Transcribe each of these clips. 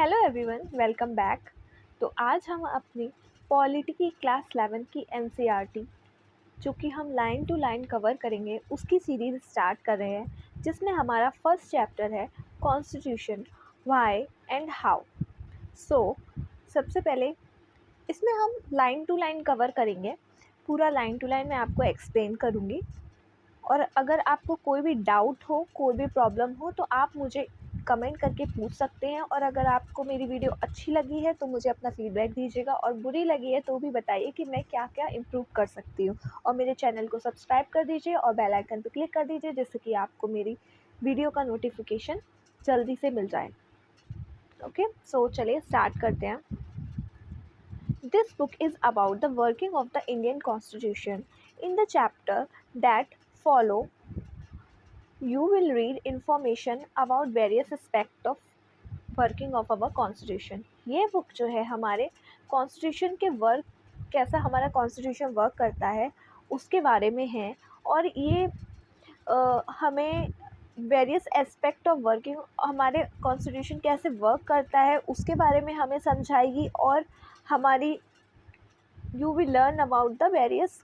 Hello everyone, welcome back. तो आज हम अपनी पॉलिटी की क्लास 11 की एनसीईआरटी जो कि हम लाइन टू लाइन कवर करेंगे उसकी सीरीज़ स्टार्ट कर रहे हैं, जिसमें हमारा फर्स्ट चैप्टर है कॉन्स्टिट्यूशन, व्हाई एंड हाउ। सो सबसे पहले इसमें हम लाइन टू लाइन कवर करेंगे। पूरा लाइन टू लाइन मैं आपको एक्सप्लेन करूँगी, और अगर आपको कोई भी डाउट हो, कोई भी प्रॉब्लम हो, तो आप मुझे कमेंट करके पूछ सकते हैं। और अगर आपको मेरी वीडियो अच्छी लगी है तो मुझे अपना फीडबैक दीजिएगा, और बुरी लगी है तो भी बताइए कि मैं क्या क्या इम्प्रूव कर सकती हूँ। और मेरे चैनल को सब्सक्राइब कर दीजिए और बेल आइकन पर क्लिक कर दीजिए, जिससे कि आपको मेरी वीडियो का नोटिफिकेशन जल्दी से मिल जाए। ओके, सो चलिए स्टार्ट करते हैं। This book is about the working of the Indian Constitution. In the chapter that follow, you will read information about various aspects of working of our constitution. ये book जो है हमारे कॉन्स्टिट्यूशन के work, कैसा हमारा constitution work करता है उसके बारे में है। और ये हमें वेरियस एस्पेक्ट ऑफ वर्किंग, हमारे कॉन्स्टिट्यूशन कैसे वर्क करता है उसके बारे में हमें समझाएगी। और हमारी you will learn about the various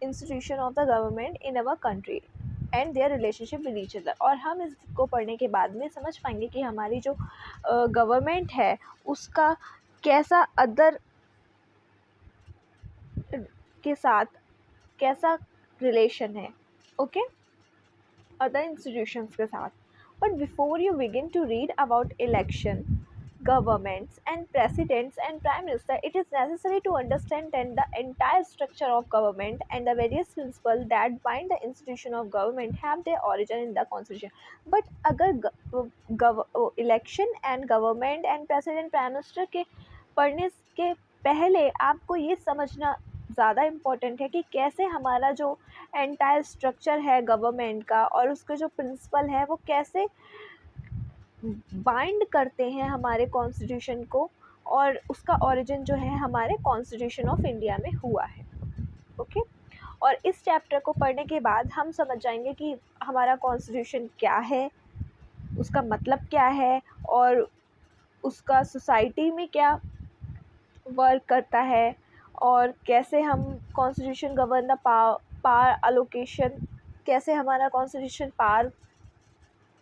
institution of the government in our country and their relationship with each other। और हम इसको पढ़ने के बाद में समझ पाएंगे कि हमारी जो गवर्नमेंट है उसका कैसा अदर के साथ कैसा रिलेशन है, ओके, अदर इंस्टीट्यूशंस के साथ। But before you begin to read about election, governments and presidents and prime minister, it is necessary to understand the entire structure of government and the various principles that bind the institution of government have their origin in the constitution। but अगर election and government and president prime minister के पढ़ने के पहले आपको ये समझना ज़्यादा important है कि कैसे हमारा जो एंटायर स्ट्रक्चर है गवर्नमेंट का और उसके जो प्रिंसिपल है वो कैसे बाइंड करते हैं हमारे कॉन्स्टिट्यूशन को, और उसका ओरिजिन जो है हमारे कॉन्स्टिट्यूशन ऑफ इंडिया में हुआ है। ओके, और इस चैप्टर को पढ़ने के बाद हम समझ जाएंगे कि हमारा कॉन्स्टिट्यूशन क्या है, उसका मतलब क्या है, और उसका सोसाइटी में क्या वर्क करता है, और कैसे हम constitution govern the power allocation, कैसे हमारा कॉन्स्टिट्यूशन पावर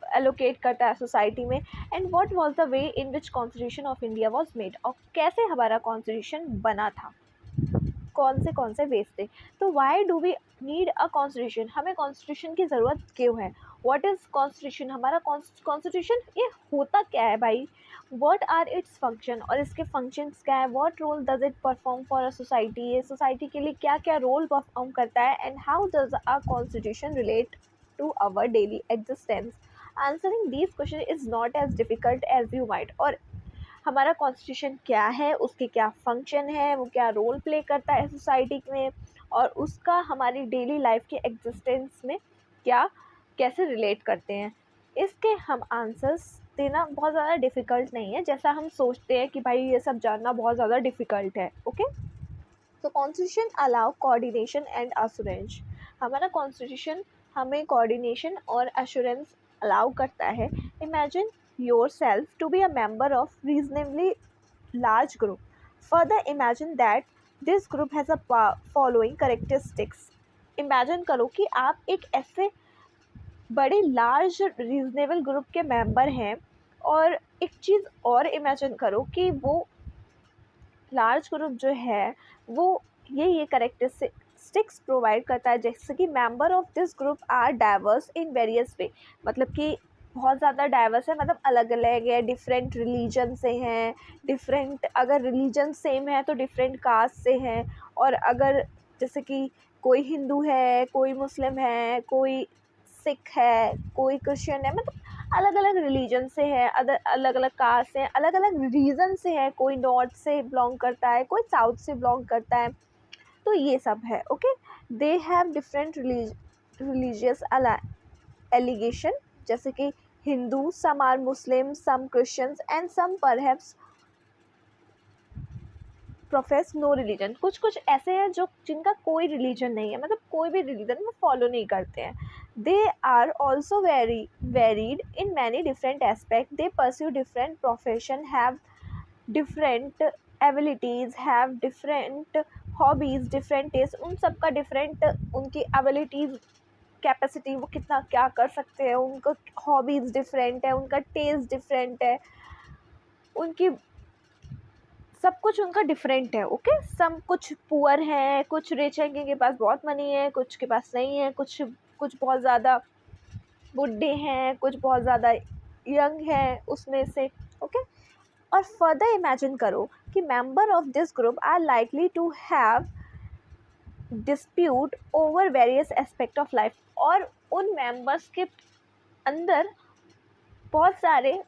एलोकेट करता है सोसाइटी में, and what was the way in which constitution of India was made, और कैसे हमारा कॉन्स्टिट्यूशन बना था, कौन से वेज थे। तो why do we need a constitution, हमें कॉन्स्टिट्यूशन की ज़रूरत क्यों है। व्हाट इज़ कॉन्स्टिट्यूशन, हमारा कॉन्स्टिट्यूशन ये होता क्या है भाई। व्हाट आर इट्स फंक्शन, और इसके फंक्शंस क्या है। What role does it perform for a society, ये सोसाइटी के लिए क्या क्या रोल परफॉर्म करता है। And how does a constitution relate to our daily existence. Answering these question is not as difficult as you might. और हमारा constitution क्या है, उसके क्या फंक्शन है, वो क्या रोल प्ले करता है सोसाइटी में, और उसका हमारी डेली लाइफ के एग्जिस्टेंस में क्या कैसे रिलेट करते हैं, इसके हम आंसर्स देना बहुत ज़्यादा डिफ़िकल्ट नहीं है जैसा हम सोचते हैं कि भाई ये सब जानना बहुत ज़्यादा डिफ़िकल्ट है। ओके, तो constitution allow coordination and assurance. हमारा कॉन्स्टिट्यूशन हमें कोऑर्डिनेशन और अश्योरेंस अलाउ करता है। Imagine yourself to be a member of reasonably large group. Further, imagine that this group has a following characteristics. Imagine करो कि आप एक ऐसे बड़े लार्ज रीजनेबल ग्रुप के मेंबर हैं, और एक चीज़ और इमेजिन करो कि वो लार्ज ग्रुप जो है वो ये करेक्टरिस्टिक्स प्रोवाइड करता है, जैसे कि member of this group are diverse in various way. मतलब कि बहुत ज़्यादा डाइवर्स है, मतलब अलग अलग है, डिफरेंट रिलीजन से हैं, डिफरेंट, अगर रिलीजन सेम है तो डिफरेंट कास्ट से हैं। और अगर जैसे कि कोई हिंदू है, कोई मुस्लिम है, कोई सिख है, कोई क्रिश्चियन है, मतलब अलग अलग रिलीजन से है, अलग अलग कास्ट से, अलग अलग रीज़न से है, कोई नॉर्थ से बिलोंग करता है, कोई साउथ से बिलोंग करता है, तो ये सब है। Okay, they have different religious allegation, जैसे कि Hindu, some are Muslim, some Christians and some perhaps profess no religion. कुछ कुछ ऐसे हैं जो जिनका कोई रिलीजन नहीं है, मतलब कोई भी रिलीजन वो फॉलो नहीं करते हैं। They are also varied in many different aspect, they pursue different profession, have different abilities, have different hobbies, different taste, उन सब का डिफरेंट, उनकी एबिलिटीज़, कैपेसिटी, वो कितना क्या कर सकते हैं, उनका हॉबीज़ डिफरेंट है, उनका टेस्ट डिफरेंट है, उनकी सब कुछ उनका डिफरेंट है। ओके, सब कुछ पुअर है, कुछ रिच है जिनके पास बहुत मनी है, कुछ के पास नहीं है, कुछ बहुत ज़्यादा बुढ़े हैं, कुछ बहुत ज़्यादा यंग है उसमें से। ओके, और फर्दर इमेजिन करो कि member of this group are likely to have dispute over various aspect of life, और उन मेंबर्स के अंदर बहुत सारे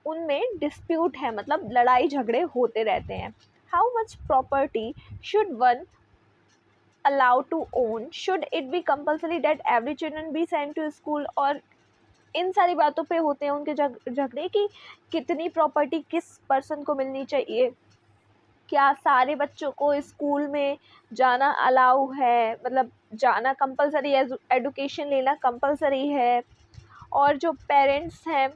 उनमें डिस्प्यूट है, मतलब लड़ाई झगड़े होते रहते हैं। How much property should one allow to own, should it be compulsory that every children be sent to school, और इन सारी बातों पे होते हैं उनके झगड़े कि कितनी प्रॉपर्टी किस पर्सन को मिलनी चाहिए, क्या सारे बच्चों को स्कूल में जाना अलाउ है, मतलब जाना कंपलसरी है, एजुकेशन लेना कंपलसरी है, और जो पेरेंट्स हैं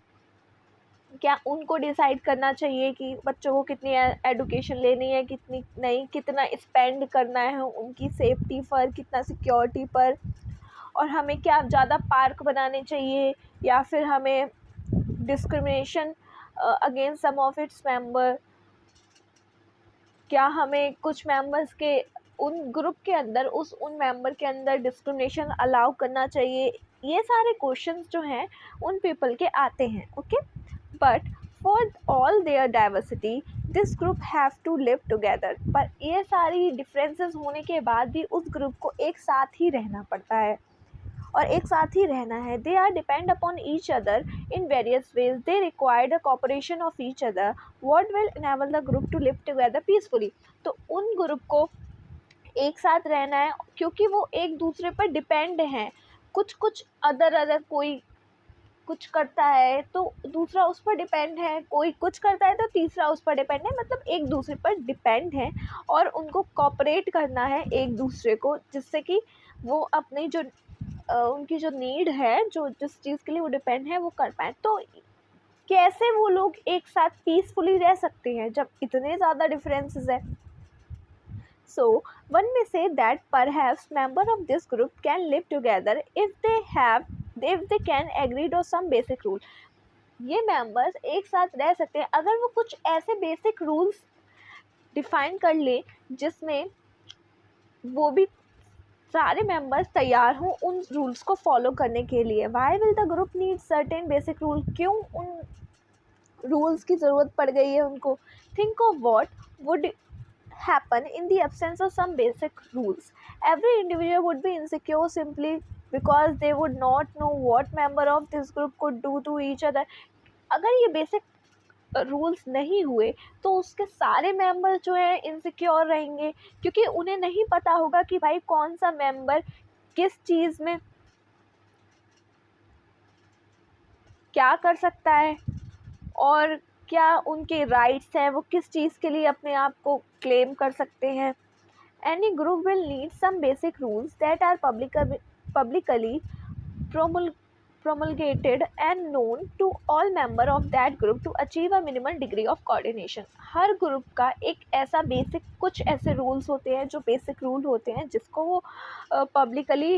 क्या उनको डिसाइड करना चाहिए कि बच्चों को कितनी एजुकेशन लेनी है, कितनी नहीं, कितना स्पेंड करना है उनकी सेफ्टी पर, कितना सिक्योरिटी पर, और हमें क्या ज़्यादा पार्क बनाने चाहिए, या फिर हमें discrimination against some of its member, क्या हमें कुछ मेंबर्स के उन ग्रुप के अंदर उन मेंबर के अंदर डिस्क्रिमिनेशन अलाउ करना चाहिए। ये सारे क्वेश्चंस जो हैं उन पीपल के आते हैं। Okay, but for all their diversity this group have to live together, पर ये सारी डिफरेंसेस होने के बाद भी उस ग्रुप को एक साथ ही रहना पड़ता है और एक साथ ही रहना है। They are depend upon each other in various ways, they require the cooperation of each other, what will enable the group to live together peacefully. तो उन ग्रुप को एक साथ रहना है क्योंकि वो एक दूसरे पर डिपेंड हैं। कुछ अदर कोई कुछ करता है तो दूसरा उस पर डिपेंड है, कोई कुछ करता है तो तीसरा उस पर डिपेंड है, मतलब एक दूसरे पर डिपेंड है और उनको कॉपरेट करना है एक दूसरे को, जिससे कि वो अपनी जो उनकी जो नीड है, जो जिस चीज़ के लिए वो डिपेंड है वो कर पाए। तो कैसे वो लोग एक साथ पीसफुली रह सकते हैं जब इतने ज़्यादा डिफरेंसेस है। So one may say that perhaps members of this group can live together if they can agree to some basic rule। ये मेंबर्स एक साथ रह सकते हैं अगर वो कुछ ऐसे बेसिक रूल्स डिफाइन कर ले जिसमें वो भी सारे मेंबर्स तैयार हों उन रूल्स को फॉलो करने के लिए। Why will the group need certain basic rule? क्यों उन रूल्स की ज़रूरत पड़ गई है उनको? Think of what would happen in the absence of some basic rules. Every individual would be insecure simply because they would not know what member of this group could do to each other. अगर ये basic rules नहीं हुए तो उसके सारे member जो हैं insecure रहेंगे क्योंकि उन्हें नहीं पता होगा कि भाई कौन सा मेंबर किस चीज़ में क्या कर सकता है और क्या उनके राइट्स हैं, वो किस चीज़ के लिए अपने आप को क्लेम कर सकते हैं। Any group will need some basic rules that are publicly promulgated and known to all members of that group to achieve a minimal degree of coordination। Her group का एक ऐसा बेसिक कुछ ऐसे रूल्स होते हैं जो बेसिक रूल होते हैं जिसको वो पब्लिकली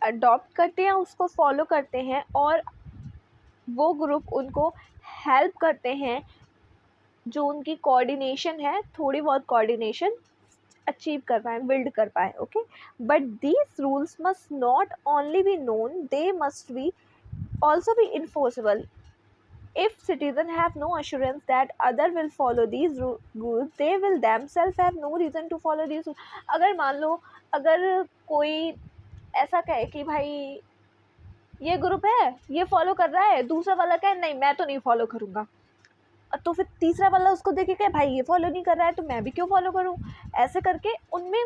अडॉप्ट करते हैं, उसको फॉलो करते हैं और वो ग्रुप उनको हेल्प करते हैं जो उनकी कोऑर्डिनेशन है, थोड़ी बहुत कोऑर्डिनेशन अचीव कर पाएँ, बिल्ड कर पाएँ। Okay, but these rules must not only be known, they must be also be enforceable. If citizens have no assurance that other will follow these rules, they will themselves have no reason to follow these rules. अगर मान लो अगर कोई ऐसा कहे कि भाई ये ग्रुप है ये फॉलो कर रहा है, दूसरा वाला कहे नहीं मैं तो नहीं फॉलो करूँगा, तो फिर तीसरा वाला उसको देखे कि भाई ये फॉलो नहीं कर रहा है तो मैं भी क्यों फॉलो करूँ, ऐसे करके उनमें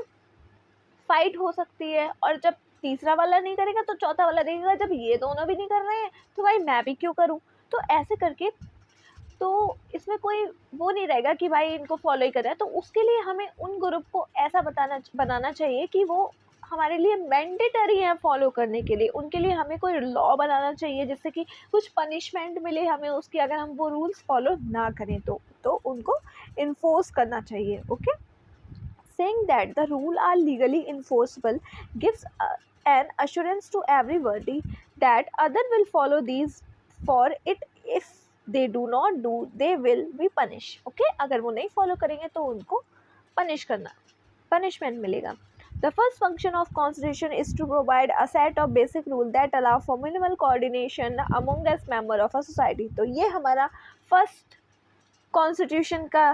फाइट हो सकती है। और जब तीसरा वाला नहीं करेगा तो चौथा वाला देखेगा जब ये दोनों भी नहीं कर रहे हैं तो भाई मैं भी क्यों करूँ, तो ऐसे करके तो इसमें कोई वो नहीं रहेगा कि भाई इनको फॉलो ही कर रहा है। तो उसके लिए हमें उन ग्रुप को ऐसा बनाना चाहिए कि वो हमारे लिए मैंडेटरी हैं फॉलो करने के लिए, उनके लिए हमें कोई लॉ बनाना चाहिए जिससे कि कुछ पनिशमेंट मिले हमें उसकी, अगर हम वो रूल्स फॉलो ना करें तो उनको इन्फोर्स करना चाहिए। Okay, saying that the rule are legally enforceable gives an assurance to everybody that other will follow these for it, if they do not do they will be punished। okay, अगर वो नहीं follow करेंगे तो उनको punishment मिलेगा। The first function of constitution is to provide a set of basic rules that allow for minimal coordination among its member of a society। तो ये हमारा फर्स्ट कॉन्स्टिट्यूशन का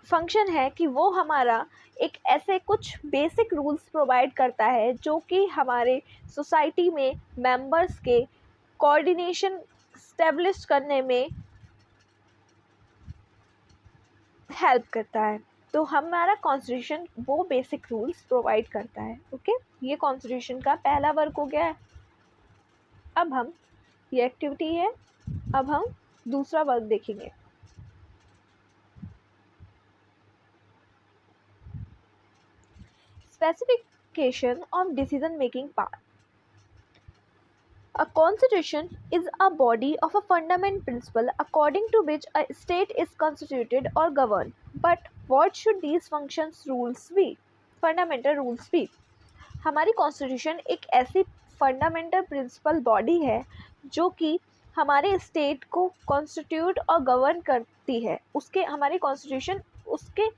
फंक्शन है कि वो हमारा एक ऐसे कुछ बेसिक रूल्स प्रोवाइड करता है जो कि हमारे सोसाइटी में मेंबर्स के कोऑर्डिनेशन स्टैब्लिश करने में हेल्प करता है। तो हमारा कॉन्स्टिट्यूशन वो बेसिक रूल्स प्रोवाइड करता है। ओके, ये कॉन्स्टिट्यूशन का पहला वर्क हो गया है। अब हम ये एक्टिविटी है, अब हम दूसरा वर्क देखेंगे। Specification of decision making power। A constitution is a body of a fundamental principle according to which a state is constituted or governed। But what should these functions rules be? Fundamental rules be। हमारी constitution एक ऐसी fundamental principle body है जो कि हमारे state को constitute और govern करती है। उसके हमारी कॉन्स्टिट्यूशन उसके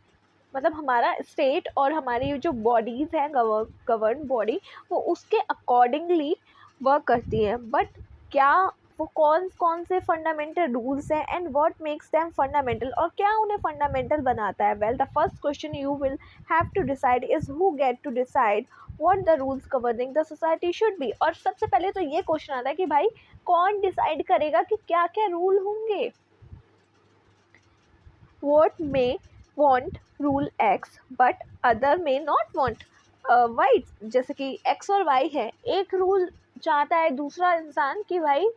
मतलब हमारा स्टेट और हमारी जो बॉडीज़ हैं गवर्न बॉडी वो उसके अकॉर्डिंगली वर्क करती है। बट क्या वो कौन कौन से फंडामेंटल रूल्स हैं and what makes them fundamental, और क्या उन्हें फंडामेंटल बनाता है? Well, the first question you will have to decide is who get to decide what the rules governing the society should be. और सबसे पहले तो ये क्वेश्चन आता है कि भाई कौन डिसाइड करेगा कि क्या क्या रूल होंगे। What may want rule x but other may not want y। जैसे कि x और y है, एक रूल चाहता है दूसरा इंसान कि भाई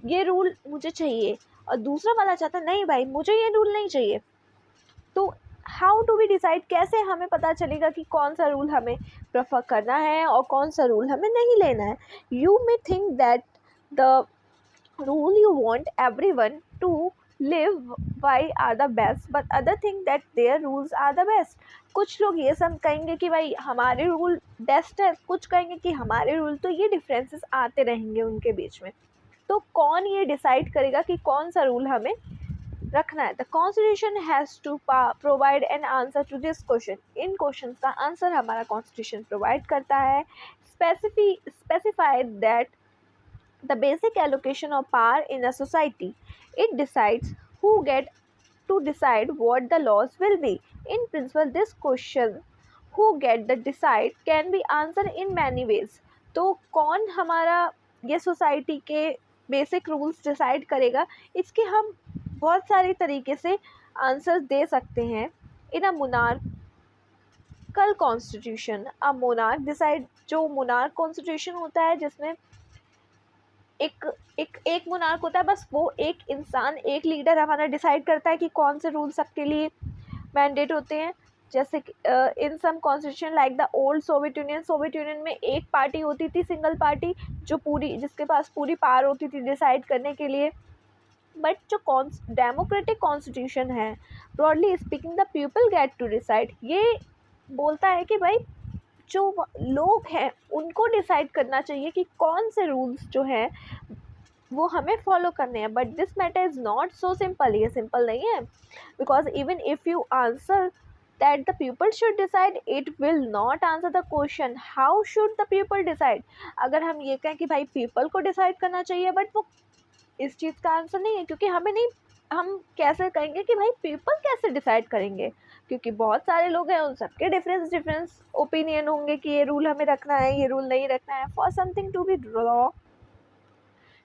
ये रूल मुझे चाहिए, और दूसरा वाला चाहता है नहीं भाई मुझे ये रूल नहीं चाहिए। तो हाउ डू वी डिसाइड, कैसे हमें पता चलेगा कि कौन सा रूल हमें प्रेफर करना है और कौन सा रूल हमें नहीं लेना है? You may think that the rule you want everyone to live by are the best but other think that their rules are the best। कुछ लोग ये सब कहेंगे कि भाई हमारे रूल बेस्ट है, कुछ कहेंगे कि हमारे रूल, तो ये डिफरेंसेस आते रहेंगे उनके बीच में। तो कौन ये डिसाइड करेगा कि कौन सा रूल हमें रखना है? The constitution has to provide an answer to this question. इन क्वेश्चन का आंसर हमारा कॉन्स्टिट्यूशन प्रोवाइड करता है। Specified that the basic allocation of power in a society। It decides who get to decide what the laws will be। In principle this question who get the decide can be answered in many ways। तो कौन हमारा ये society के basic rules decide करेगा, इसके हम बहुत सारे तरीके से आंसर दे सकते हैं। In a monarchical constitution a monarch decide, जो मोनार्क कॉन्स्टिट्यूशन होता है जिसमें एक मोनार्क होता है, बस वो एक इंसान एक लीडर हमारा डिसाइड करता है कि कौन से रूल सबके लिए मैंडेट होते हैं। जैसे in some constitution like the old Soviet Union में एक पार्टी होती थी, सिंगल पार्टी, जो जिसके पास पूरी पावर होती थी डिसाइड करने के लिए। बट जो डेमोक्रेटिक कॉन्स्टिट्यूशन है, broadly speaking the people get to decide, ये बोलता है कि भाई जो लोग हैं उनको डिसाइड करना चाहिए कि कौन से रूल्स जो हैं वो हमें फॉलो करने हैं। But this matter is not so simple, ये सिंपल नहीं है। Because even if you answer that the people should decide, it will not answer the question how should the people decide. अगर हम ये कहें कि भाई पीपल को डिसाइड करना चाहिए, बट वो इस चीज़ का आंसर नहीं है, क्योंकि हमें नहीं, हम कैसे कहेंगे कि भाई पीपल कैसे डिसाइड करेंगे, क्योंकि बहुत सारे लोग हैं, उन सबके डिफरेंस ओपिनियन होंगे कि ये रूल हमें रखना है, ये रूल नहीं रखना है। For something to be law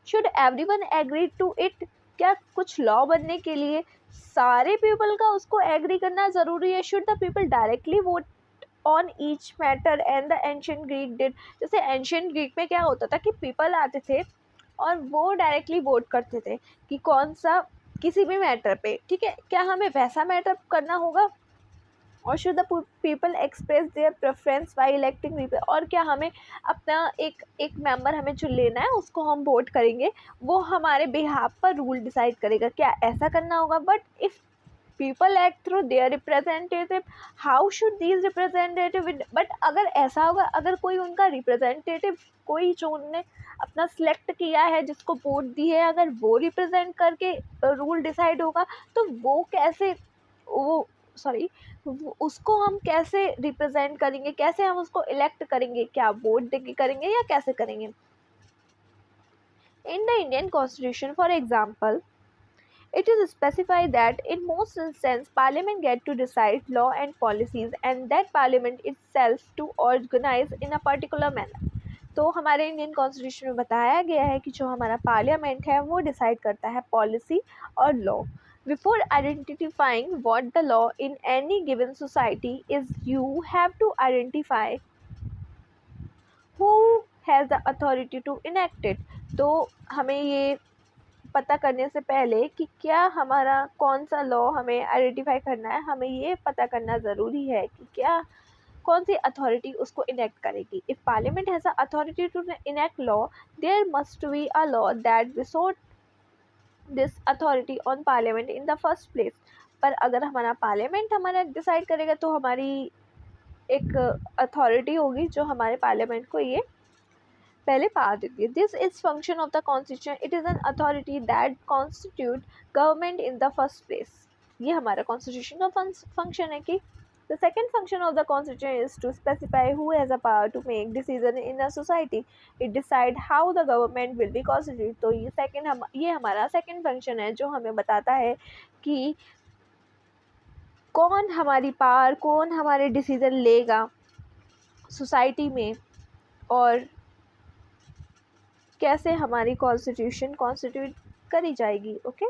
should everyone agree to it, क्या कुछ लॉ बनने के लिए सारे पीपल का उसको एग्री करना ज़रूरी है? Should the people directly vote on each matter and the ancient Greek did. जैसे एंशिएंट ग्रीक में क्या होता था कि पीपल आते थे और वो डायरेक्टली वोट करते थे कि कौन सा किसी भी मैटर पे, ठीक है, क्या हमें वैसा मैटर करना होगा? और should the people express their preference by electing, और क्या हमें अपना एक मेंबर हमें चुन लेना है, उसको हम वोट करेंगे, वो हमारे बिहाफ पर रूल डिसाइड करेगा, क्या ऐसा करना होगा? But if people act through their representative, how should these representative, but अगर ऐसा होगा, अगर कोई उनका रिप्रेजेंटेटिव, कोई जो उनने अपना सिलेक्ट किया है, जिसको वोट दी है, अगर वो रिप्रेजेंट करके रूल डिसाइड होगा, तो वो कैसे, वो सॉरी, उसको हम कैसे रिप्रेजेंट करेंगे, कैसे हम उसको इलेक्ट करेंगे, क्या वोट देके करेंगे या कैसे करेंगे? In the Indian constitution for example, it is specified that in most instances parliament get to decide law and policies and that parliament itself to organize in a particular manner. तो हमारे Indian constitution में बताया गया है कि जो हमारा parliament है वो डिसाइड करता है पॉलिसी और law. Before identifying what the law in any given society is, you have to identify who has the authority to enact it. तो हमें ये पता करने से पहले कि क्या हमारा कौन सा लॉ हमें आइडेंटिफाई करना है, हमें ये पता करना ज़रूरी है कि क्या कौन सी अथॉरिटी उसको इनेक्ट करेगी. If parliament has a authority to enact law, there must be a law that bestows this authority on parliament in the first place. पर अगर हमारा पार्लियामेंट हमारा डिसाइड करेगा तो हमारी एक अथॉरिटी होगी जो हमारे पार्लियामेंट को ये पहले पावर देती है. This is function of the constitution, it is an authority that constitute government in the first place. ये हमारा कॉन्स्टिट्यूशन का फंक्शन है कि the second function of the constitution is to specify who has a power to make decision in a society. It decide how the government will be constitute. तो ये हमारा second function है जो हमें बताता है कि कौन हमारी पावर, कौन हमारे डिसीजन लेगा सोसाइटी में और कैसे हमारी कॉन्स्टिट्यूशन कॉन्स्टिट्यूट करी जाएगी. Okay.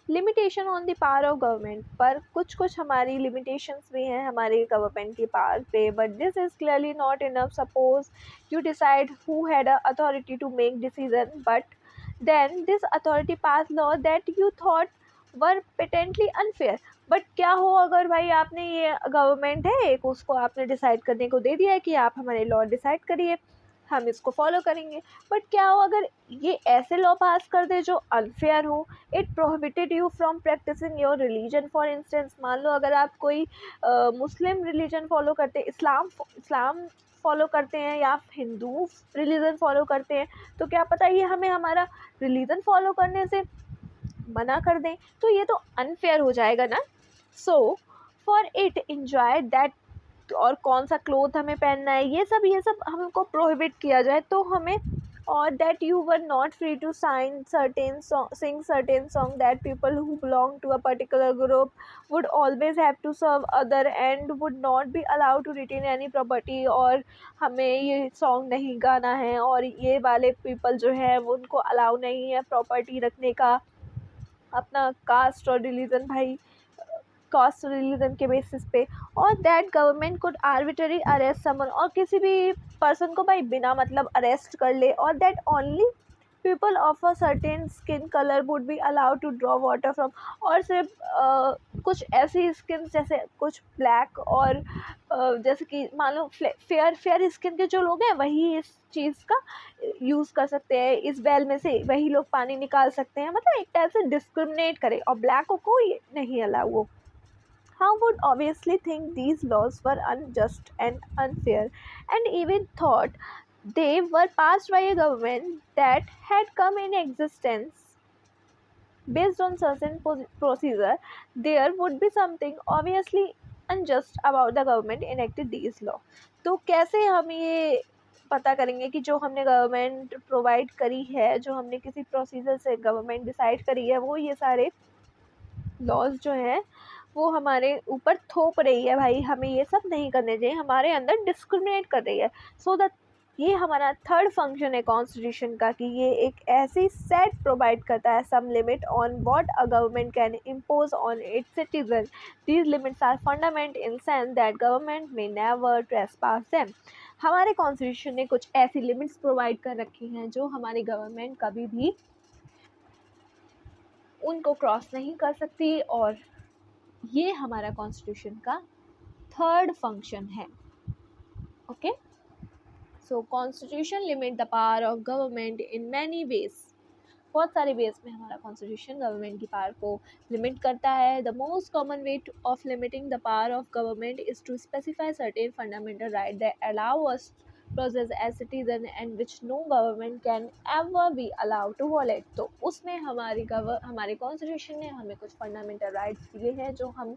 Limitation on the power of government, पर कुछ हमारी लिमिटेशंस भी हैं हमारे गवर्नमेंट की पावर पे. But this is clearly not enough. Suppose you decide who had a authority to make decision, but then this authority pass law that you thought were patently unfair. But क्या हो अगर भाई आपने ये government है एक, उसको आपने डिसाइड करने को दे दिया है कि आप हमारे लॉ डिसाइड करिए, हम इसको फॉलो करेंगे. बट क्या हो अगर ये ऐसे लॉ पास कर दे जो अनफेयर हो. It prohibited you from practicing your religion. For instance, मान लो अगर आप कोई मुस्लिम रिलीजन फॉलो करते, इस्लाम फॉलो करते हैं या हिंदू रिलीजन फॉलो करते हैं, तो क्या पता ये हमें हमारा रिलीजन फॉलो करने से मना कर दें, तो ये तो अनफेयर हो जाएगा ना. So for it enjoy that, और कौन सा क्लोथ हमें पहनना है, ये सब हमको प्रोहिबिट किया जाए तो हमें, और that you were not free to sing certain song that people who belong to a particular group would always have to serve other and would not be allowed to retain any property. और हमें ये song नहीं गाना है, और ये वाले people जो है वो उनको अलाउ नहीं है प्रॉपर्टी रखने का अपना कास्ट और रिलीजन, भाई कास्ट रिलीजन के बेसिस पे. और that government could arbitrary arrest summon, और किसी भी पर्सन को भाई बिना मतलब अरेस्ट कर ले. और that only people of a certain skin colour would be allowed to draw water from. और सिर्फ कुछ ऐसी स्किन जैसे कुछ ब्लैक और जैसे कि मान लो फेयर स्किन के जो लोग हैं वही इस चीज़ का यूज़ कर सकते हैं, इस वेल में से वही लोग पानी निकाल सकते हैं. मतलब एक टाइप से डिस्क्रिमिनेट करे और ब्लैक को कोई नहीं अलाउ. वो how would obviously think these laws were unjust and unfair, and even thought they were passed by a government that had come in existence based on certain procedure. There would be something obviously unjust about the government enacted these law. तो कैसे हम ये पता करेंगे कि जो हमने government provide करी है, जो हमने किसी प्रोसीजर से गवर्नमेंट डिसाइड करी है, वो ये सारे लॉज जो हैं वो हमारे ऊपर थोप रही है, भाई हमें ये सब नहीं करने चाहिए, हमारे अंदर डिस्क्रिमिनेट कर रही है. सो दैट ये हमारा थर्ड फंक्शन है कॉन्स्टिट्यूशन का कि ये एक ऐसी सेट प्रोवाइड करता है some limit on what a government can impose on its citizen. These limits are fundamental in sense that government may never trespass them. हमारे कॉन्स्टिट्यूशन ने कुछ ऐसी लिमिट्स प्रोवाइड कर रखी हैं जो हमारी गवर्नमेंट कभी भी उनको क्रॉस नहीं कर सकती. और ये हमारा कॉन्स्टिट्यूशन का थर्ड फंक्शन है। Okay, so constitution limit the power of government in many ways. बहुत सारे वेज में हमारा कॉन्स्टिट्यूशन गवर्नमेंट की पावर को लिमिट करता है। The most common way of limiting the power of government is to specify certain fundamental right that allow us process as citizen and which no government can ever be allowed to violate. तो उसमें हमारे constitution ने हमें कुछ fundamental rights दिए हैं जो हम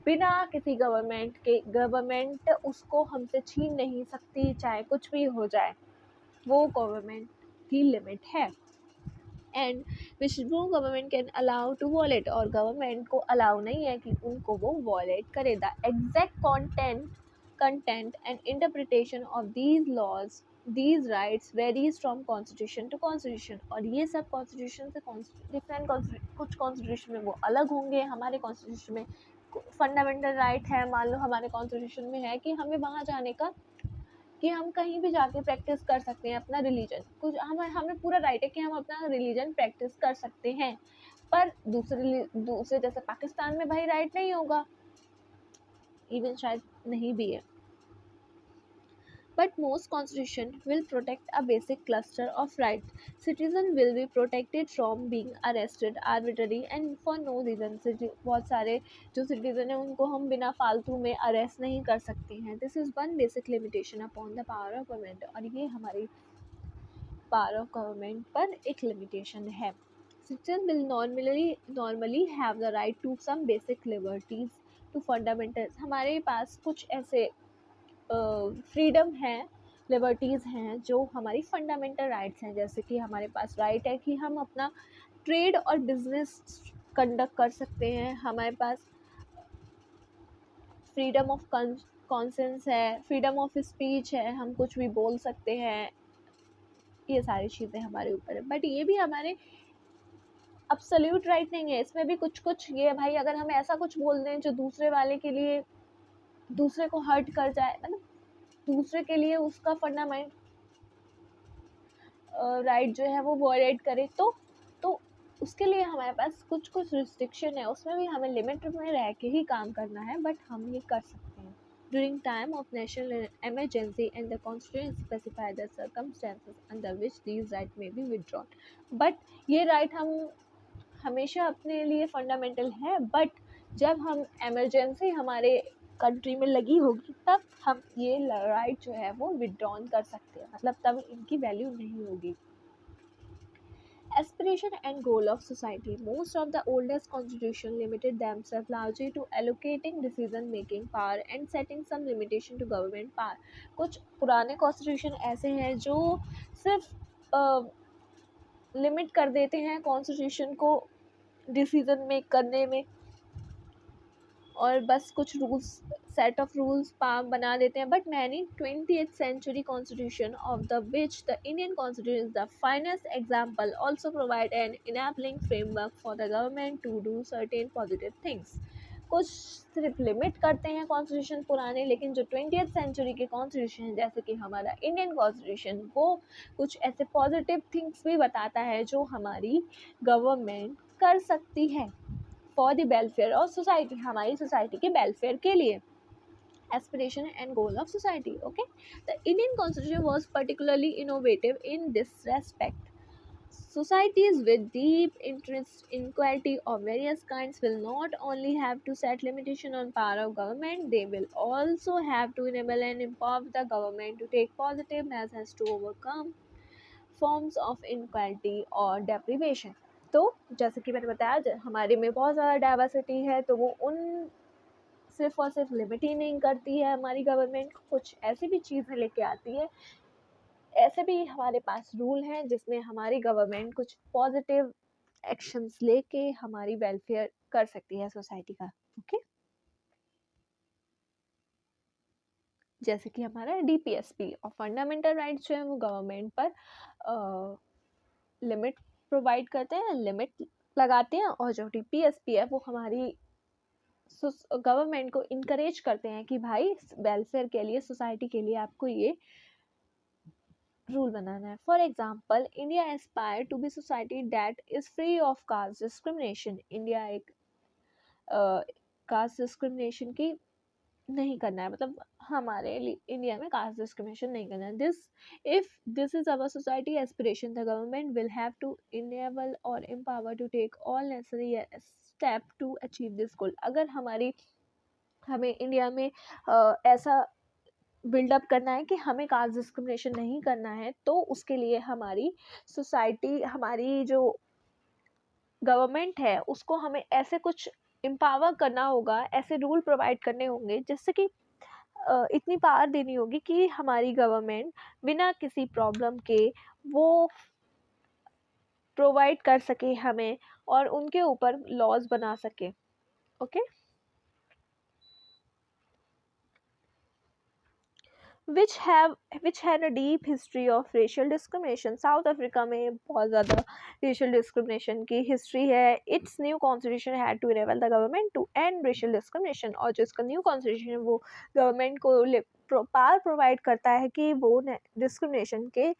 बिना किसी गवर्नमेंट उसको हमसे छीन नहीं सकती, चाहे कुछ भी हो जाए, वो गवर्नमेंट की लिमिट है। And which no government can allow to violate, और गवर्नमेंट को अलाउ नहीं है कि उनको वो वॉलेट करे। The exact content and interpretation of these laws these rights varies from constitution to constitution. और ये सब कॉन्स्टिट्यूशन से डिफरेंट, कुछ कॉन्स्टिट्यूशन में वो अलग होंगे। हमारे कॉन्स्टिट्यूशन में फंडामेंटल राइट है, मान लो हमारे कॉन्स्टिट्यूशन में है कि हमें वहाँ जाने का, कि हम कहीं भी जाके प्रैक्टिस कर सकते हैं अपना रिलीजन, कुछ हमें पूरा राइट है कि हम अपना रिलीजन प्रैक्टिस कर सकते हैं। पर दूसरे जैसे पाकिस्तान में भाई राइट नहीं होगा, इवन शायद नहीं भी है। But most constitution will protect a basic cluster of rights. Citizen will be protected from being arrested arbitrarily and for no reason. बहुत सारे जो सिटीजन हैं उनको हम बिना फालतू में अरेस्ट नहीं कर सकते हैं। This is one basic limitation upon the power of government. और ये हमारी पावर ऑफ गवर्नमेंट पर एक लिमिटेशन है। Citizens will normally have the right to some basic liberties to fundamentals। हमारे पास कुछ ऐसे फ्रीडम है, लिबर्टीज़ हैं जो हमारी फंडामेंटल राइट्स हैं। जैसे कि हमारे पास राइट है कि हम अपना ट्रेड और बिजनेस कंडक्ट कर सकते हैं, हमारे पास फ्रीडम ऑफ कॉन्सेंस है, फ्रीडम ऑफ स्पीच है, हम कुछ भी बोल सकते हैं। ये सारी चीज़ें हमारे ऊपर है, बट ये भी हमारे अब्सोल्यूट राइट नहीं है। इसमें भी कुछ ये भाई, अगर हम ऐसा कुछ बोल दें जो दूसरे वाले के लिए, दूसरे को हर्ट कर जाए, मतलब दूसरे के लिए उसका फंडामेंट राइट जो है वो वॉयलेट करे, तो उसके लिए हमारे पास कुछ रिस्ट्रिक्शन है। उसमें भी हमें लिमिट में रह के ही काम करना है, बट हम ये कर सकते हैं। During time of national emergency and the constitution specify the circumstances under which these rights may be withdrawn। But ये राइट हम हमेशा अपने लिए फंडामेंटल है, बट जब हम एमरजेंसी हमारे कंट्री में लगी होगी तब हम ये राइट जो है वो विड्रॉन कर सकते हैं, मतलब तब इनकी वैल्यू नहीं होगी। Aspiration and goal of society. Most of the oldest constitution limited themselves largely to allocating decision making power and setting some limitation to government power। कुछ पुराने कॉन्स्टिट्यूशन ऐसे हैं जो सिर्फ लिमिट कर देते हैं कॉन्स्टिट्यूशन को डिसीजन मेक करने में, और बस कुछ रूल्स, सेट ऑफ रूल्स बना देते हैं। But many 20th century constitution of the which the Indian constitution is the finest example also provide an enabling framework for the government to do certain positive things। कुछ सिर्फ limit करते हैं constitution पुराने, लेकिन जो 20th सेंचुरी के constitution जैसे कि हमारा इंडियन कॉन्स्टिट्यूशन, वो कुछ ऐसे पॉजिटिव थिंग्स भी बताता है जो हमारी गवर्नमेंट कर सकती है for the welfare of society, हमारी सोसाइटी के वेलफेयर के लिए। Aspiration and goal of society. Okay, the Indian constitution was particularly innovative in this respect. Societies with deep interest in equality of various kinds will not only have to set limitation on power of government, they will also have to enable and empower the government to take positive measures to overcome forms of inequality or deprivation। तो जैसे कि मैंने बताया, हमारे में बहुत ज़्यादा diversity है, तो वो उन सिर्फ और सिर्फ लिमिट ही नहीं करती है हमारी गवर्नमेंट, कुछ ऐसी भी चीज़ें लेके आती है, ऐसे भी हमारे पास रूल हैं जिसमें हमारी गवर्नमेंट कुछ पॉजिटिव एक्शंस लेके हमारी वेलफेयर कर सकती है सोसाइटी का। ओके, जैसे कि हमारा DPSP और फंडामेंटल राइट्स जो है वो गवर्नमेंट पर लिमिट प्रोवाइड करते हैं, लिमिट लगाते हैं, और जो DPSP है वो हमारी गवर्नमेंट को इनकरेज करते हैं कि भाई वेलफेयर के लिए, सोसाइटी के लिए आपको ये रूल बनाना है। For example, India aspire to be society that is free of caste discrimination. India एक कास्ट डिस्क्रिमिनेशन की नहीं करना है, मतलब हमारे इंडिया में कास्ट डिस्क्रिमिनेशन नहीं करना है. If this is our society aspiration, the government will have to enable और empower to take all necessary step to achieve this goal. अगर हमें इंडिया में ऐसा बिल्डअप करना है कि हमें कास्ट डिस्क्रिमिनेशन नहीं करना है, तो उसके लिए हमारी सोसाइटी, हमारी जो गवर्नमेंट है, उसको हमें ऐसे कुछ एम्पावर करना होगा, ऐसे रूल प्रोवाइड करने होंगे जिससे कि इतनी पावर देनी होगी कि हमारी गवर्नमेंट बिना किसी प्रॉब्लम के वो प्रोवाइड कर सके हमें, और उनके ऊपर लॉज बना सके. Okay. which had a deep history of racial discrimination. South Africa में बहुत ज़्यादा racial discrimination की history है. Its new constitution had to enable the government to end racial discrimination. और जो इसका new constitution है वो government को पावर प्रोवाइड करता है कि वो discrimination के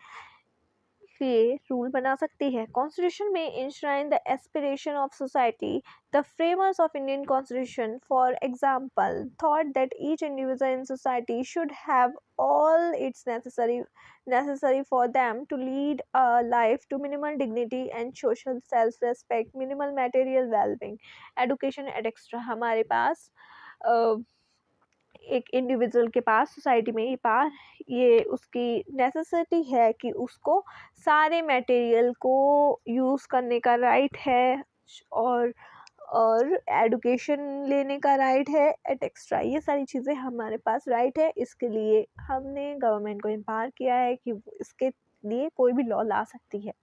लिए रूल बना सकती है. कॉन्स्टिट्यूशन में इंश्राइन the aspiration of society. The framers of Indian constitution for example thought that each individual in society should have all it's necessary for them to lead a life to minimal dignity and social self-respect, minimal material well-being, education etc. हमारे पास एक individual के पास society में ये उसकी necessity है कि उसको सारे मटेरियल को यूज़ करने का राइट है, और एडुकेशन लेने का राइट है एट एक्स्ट्रा. ये सारी चीज़ें हमारे पास राइट है. इसके लिए हमने गवर्नमेंट को एम्पावर किया है कि इसके लिए कोई भी लॉ ला सकती है.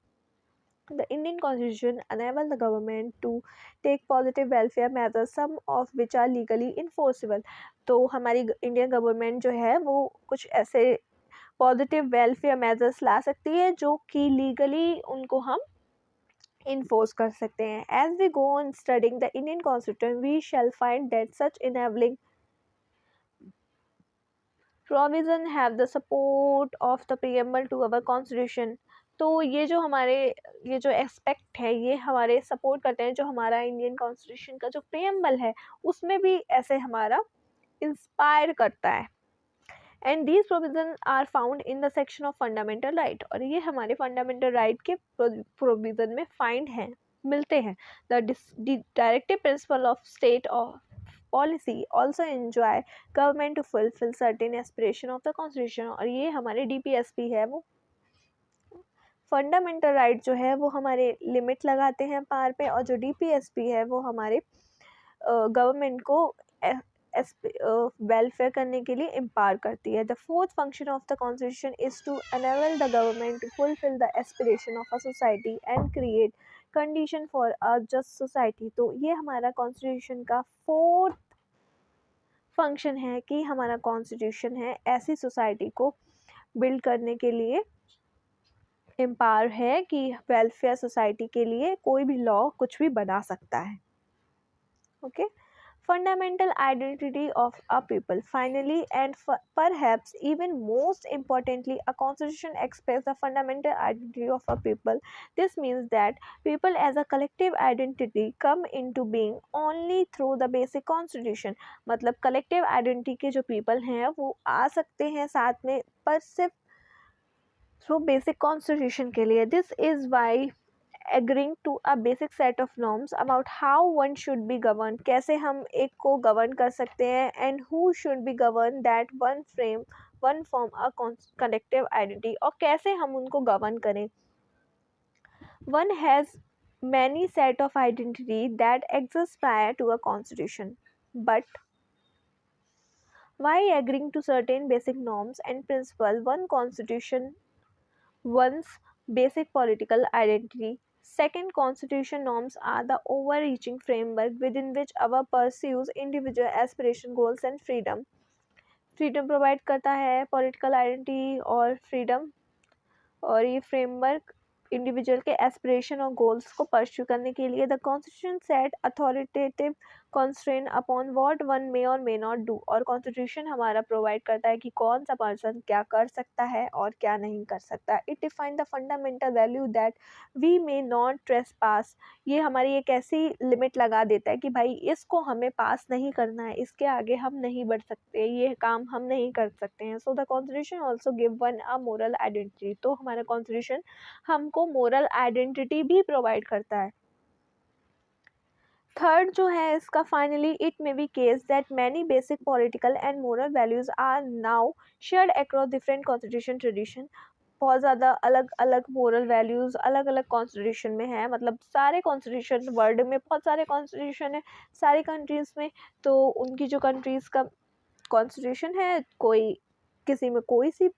The Indian Constitution enables the government to take positive welfare measures, some of which are legally enforceable. तो हमारी इंडियन गवर्नमेंट जो है वो कुछ ऐसे पॉजिटिव वेलफेयर मेजर्स ला सकती है जो कि लीगली उनको हम इन्फोर्स कर सकते हैं. As we go on studying the Indian Constitution, we shall find that such enabling provision have the support of the preamble to our Constitution. तो ये जो एस्पेक्ट है ये हमारे सपोर्ट करते हैं, जो हमारा इंडियन कॉन्स्टिट्यूशन का जो प्रीएम्बल है उसमें भी ऐसे हमारा इंस्पायर करता है. And these provision are found in the section of fundamental right. और ये हमारे फंडामेंटल राइट के प्रोविजन में फाइंड हैं, मिलते हैं. The directive principle of state of policy also enjoy government to fulfill certain aspiration of the constitution. और ये हमारे DPSP है, वो फंडामेंटल राइट जो है वो हमारे लिमिट लगाते हैं पावर पे, और जो DPSP है वो हमारे गवर्नमेंट को वेलफेयर करने के लिए एम्पावर करती है. The fourth function of the constitution is to enable the government to fulfil the aspiration of a society and create condition for a just society. तो ये हमारा कॉन्स्टिट्यूशन का फोर्थ फंक्शन है कि हमारा कॉन्स्टिट्यूशन है ऐसी सोसाइटी को बिल्ड करने के लिए एम्पावर है कि वेलफेयर सोसाइटी के लिए कोई भी लॉ कुछ भी बना सकता है. Okay. Fundamental identity of a people. Finally, and perhaps even most importantly, a constitution expresses the fundamental identity of a people. This means that people as a collective identity come into being only through the basic constitution. मतलब collective identity के जो people हैं वो आ सकते हैं साथ में, पर सिर्फ through basic constitution के लिए. This is why agreeing to a basic set of norms about how one should be governed, कैसे हम एक को govern कर सकते हैं, and who should be governed, that one form a collective identity, और कैसे हम उनको govern करें. One has many set of identity that exist prior to a constitution, but by agreeing to certain basic norms and principles, one constitution one's basic political identity. Second, constitution norms are the overreaching framework within which our pursues individual aspiration, goals and freedom. Freedom provide करता है political identity और freedom, और ये framework individual के aspiration और goals को pursue करने के लिए. The constitution set authoritative constraint upon what one may or may not do, और कॉन्स्टिट्यूशन हमारा प्रोवाइड करता है कि कौन सा पर्सन क्या कर सकता है और क्या नहीं कर सकता. It define the fundamental value that we may not trespass. ये हमारी एक ऐसी लिमिट लगा देता है कि भाई इसको हमें पास नहीं करना है, इसके आगे हम नहीं बढ़ सकते, ये काम हम नहीं कर सकते हैं. So the constitution also give one a moral identity. तो हमारा कॉन्स्टिट्यूशन हमको मोरल आइडेंटिटी भी प्रोवाइड करता है. थर्ड जो है इसका, finally it may be case that many basic political and moral values are now shared across different constitution tradition. बहुत ज़्यादा अलग अलग मोरल वैल्यूज़ अलग अलग कॉन्स्टिट्यूशन में है. मतलब सारे कॉन्स्टिट्यूशन, वर्ल्ड में बहुत सारे कॉन्स्टिट्यूशन है सारी कंट्रीज़ में. तो उनकी जो कंट्रीज़ का कॉन्स्टिट्यूशन है, कोई किसी में कोई सी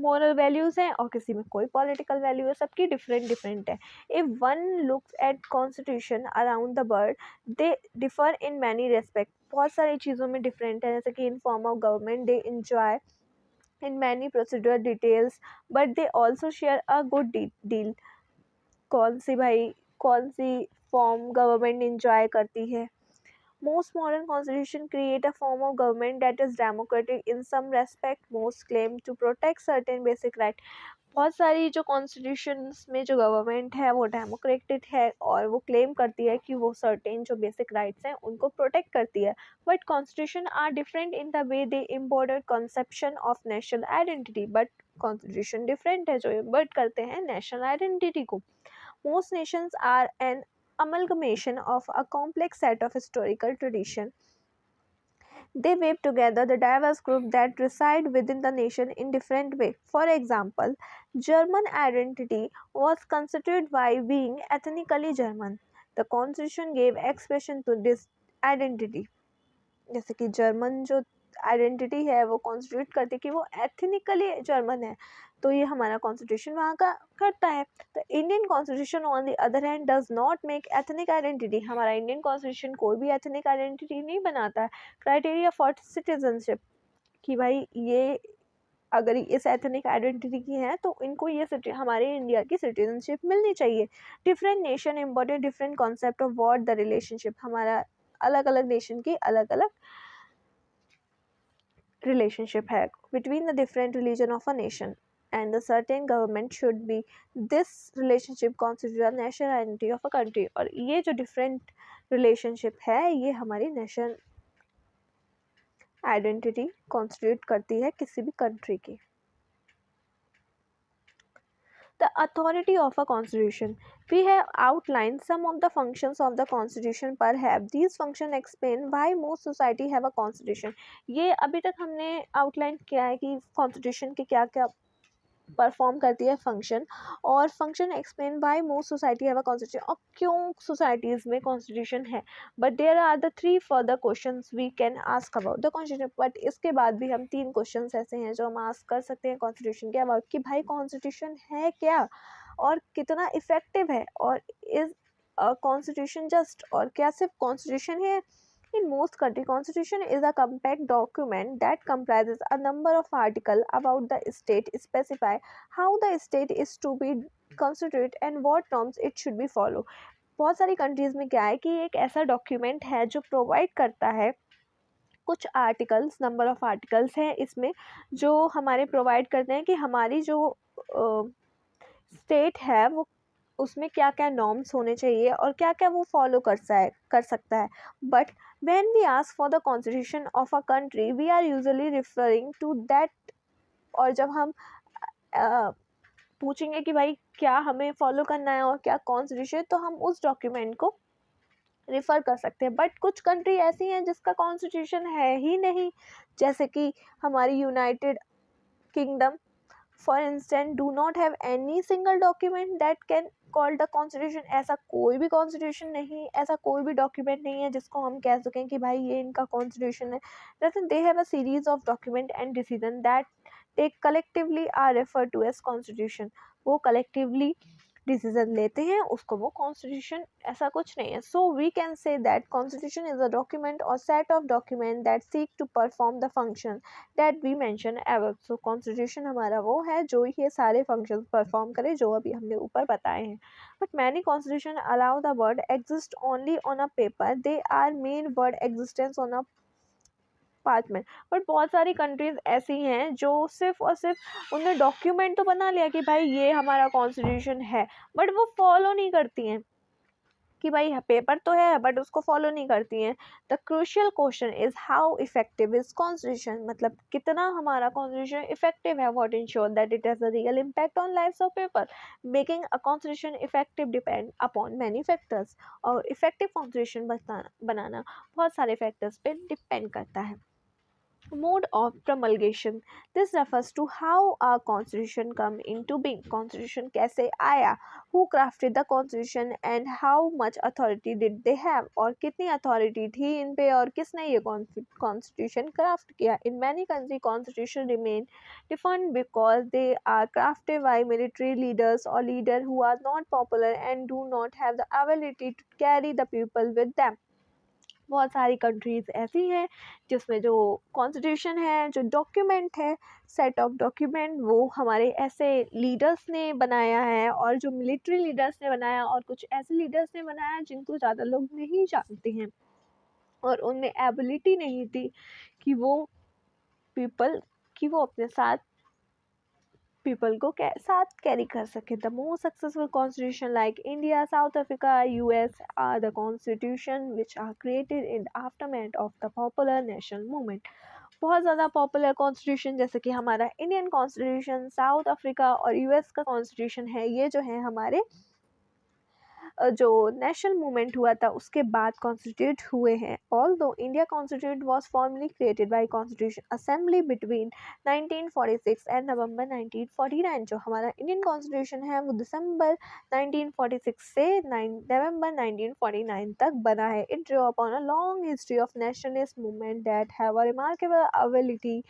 मोरल वैल्यूज़ हैं और किसी में कोई पॉलिटिकल वैल्यू है, सबकी डिफरेंट डिफरेंट है. If one looks at constitution around the world, they differ in many respect. बहुत सारी चीज़ों में डिफरेंट है, जैसे कि in form of government they enjoy in many procedural details, but they also share a good deal. कौन सी form government enjoy करती है. Most modern constitution create a form of government that is democratic in some respect. Most claim to protect certain basic right. बहुत सारी जो constitutions में जो government है वो डेमोक्रेटिक है और वो क्लेम करती है कि वो सर्टेन जो बेसिक राइट्स हैं उनको प्रोटेक्ट करती है. But constitution are different in the way they embody conception of national identity. But constitution different है जो इम्बॉर्ड करते हैं नेशनल आइडेंटिटी को. Most nations are an amalgamation of a complex set of historical tradition. They weave together the diverse groups that reside within the nation in different ways. For example, German identity was constituted by being ethnically German. The constitution gave expression to this identity. जैसे कि German जो identity है वो constitute करती है कि वो ethnically German है, तो ये हमारा कॉन्स्टिट्यूशन वहाँ का करता है. तो Indian constitution on the other hand does not make ethnic identity. हमारा इंडियन कॉन्स्टिट्यूशन कोई भी एथनिक आइडेंटिटी नहीं बनाता है. क्राइटेरिया फॉर सिटीजनशिप कि भाई ये अगर इस एथनिक आइडेंटिटी की है तो इनको ये हमारे इंडिया की सिटीजनशिप मिलनी चाहिए. Different nation imported different concept of what the relationship. हमारा अलग अलग नेशन की अलग अलग relationship है between the different religion of a nation, and the certain government should be this relationship constitute a national identity of a country. और ये जो different relationship है ये हमारी national identity constitute करती है किसी भी country की. The authority of a constitution. We have outlined some of the functions of the constitution. Perhaps these functions explain why most society have a constitution. ये अभी तक हमने outline किया है कि constitution के क्या क्या परफॉर्म करती है फंक्शन, और function explain why most society have a constitution. और क्यों सोसाइटीज़ में कॉन्स्टिट्यूशन है. But there are the 3 further questions we can ask about the constitution. But इसके बाद भी हम 3 क्वेश्चंस ऐसे हैं जो हम आस्क कर सकते हैं कॉन्स्टिट्यूशन के अबाउट कि भाई कॉन्स्टिट्यूशन है क्या और कितना इफेक्टिव है, और इज कॉन्स्टिट्यूशन जस्ट, और क्या सिर्फ कॉन्स्टिट्यूशन है. In most countries, constitution is a compact document that comprises a number of articles about the state, specify how the state is to be constituted and what norms it should be follow. बहुत सारी countries में क्या है कि एक ऐसा document है जो प्रोवाइड करता है कुछ आर्टिकल्स, नंबर ऑफ आर्टिकल्स हैं इसमें जो हमारे प्रोवाइड करते हैं कि हमारी जो स्टेट है वो उसमें क्या क्या नॉर्म्स होने चाहिए और क्या क्या वो फॉलो कर सकता है. But when we ask for the constitution of a country, we are usually referring to that. और जब हम पूछेंगे कि भाई क्या हमें फॉलो करना है और क्या कॉन्स्टिट्यूशन, तो हम उस डॉक्यूमेंट को रिफ़र कर सकते हैं. बट कुछ कंट्री ऐसी हैं जिसका कॉन्स्टिट्यूशन है ही नहीं, जैसे कि हमारी United kingdom for instant do not have any single document that can called the constitution. ऐसा कोई भी कॉन्स्टिट्यूशन नहीं, ऐसा कोई भी डॉक्यूमेंट नहीं है जिसको हम कह सकें कि भाई ये इनका कॉन्स्टिट्यूशन है. लेकिन they have a series of document and decision that they collectively are refer to as constitution. वो कलेक्टिवली डिसीजन लेते हैं उसको वो कॉन्स्टिट्यूशन, ऐसा कुछ नहीं है. So we can say that constitution is a document or set of document that seek to perform the function that we mention above. सो कॉन्स्टिट्यूशन हमारा वो है जो ये सारे फंक्शंस परफॉर्म करे जो अभी हमने ऊपर बताए हैं. But many constitution allow the word exist only on a paper, they are mere word existence on a parchment. But बहुत सारी कंट्रीज ऐसी हैं जो सिर्फ और सिर्फ उन्होंने डॉक्यूमेंट तो बना लिया कि भाई ये हमारा कॉन्स्टिट्यूशन है, बट वो फॉलो नहीं करती हैं कि भाई पेपर तो है बट उसको फॉलो नहीं करती हैं. The crucial question is how effective is constitution, मतलब कितना हमारा कॉन्स्टिट्यूशन इफेक्टिव है. What ensure that it has a real impact on lives of people. Making a constitution effective depend upon many factors. और effective constitution बनाना बहुत सारे factors पे depend करता है. Mode of promulgation. This refers to how our constitution come into being. Constitution कैसे आया, who crafted the constitution and how much authority did they have, और कितनी authority थी इन पे और किसने ये constitution craft किया. In many countries constitution remain defunct because they are crafted by military leaders or leaders who are not popular and do not have the ability to carry the people with them. बहुत सारी countries ऐसी हैं जिसमें जो constitution है, जो document है, set of document, वो हमारे ऐसे लीडर्स ने बनाया है और जो मिलिट्री लीडर्स ने बनाया और कुछ ऐसे लीडर्स ने बनाया जिनको ज़्यादा लोग नहीं जानते हैं और उनमें एबिलिटी नहीं थी कि वो पीपल कि वो अपने साथ पीपल को साथ कैरी कर सके. The most successful constitution like India, South Africa, US are the constitution which are created in aftermath of the popular national movement. बहुत ज़्यादा पॉपुलर कॉन्स्टिट्यूशन जैसे कि हमारा इंडियन कॉन्स्टिट्यूशन, साउथ अफ्रीका और यूएस का कॉन्स्टिट्यूशन है, ये जो है हमारे जो नेशनल मूवमेंट हुआ था उसके बाद कॉन्स्टिट्यूट हुए हैं. Although India constitute was formally created by constitution assembly between 1946 and November 1949. जो हमारा इंडियन कॉन्स्टिट्यूशन है वो दिसंबर 1946 से नवंबर 1949 तक बना है. It draw upon a long history of nationalist movement that have a remarkable ability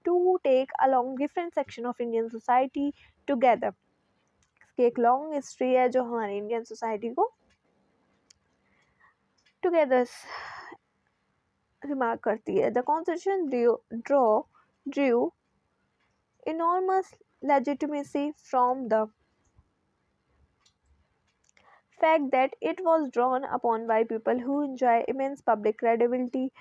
to take along different section of Indian society together. की एक लॉन्ग हिस्ट्री है जो हमारी इंडियन सोसाइटी को टुगेदर रिमार्क करती है. The constitution drew enormous legitimacy from the fact that it was drawn upon by people who enjoy immense public credibility,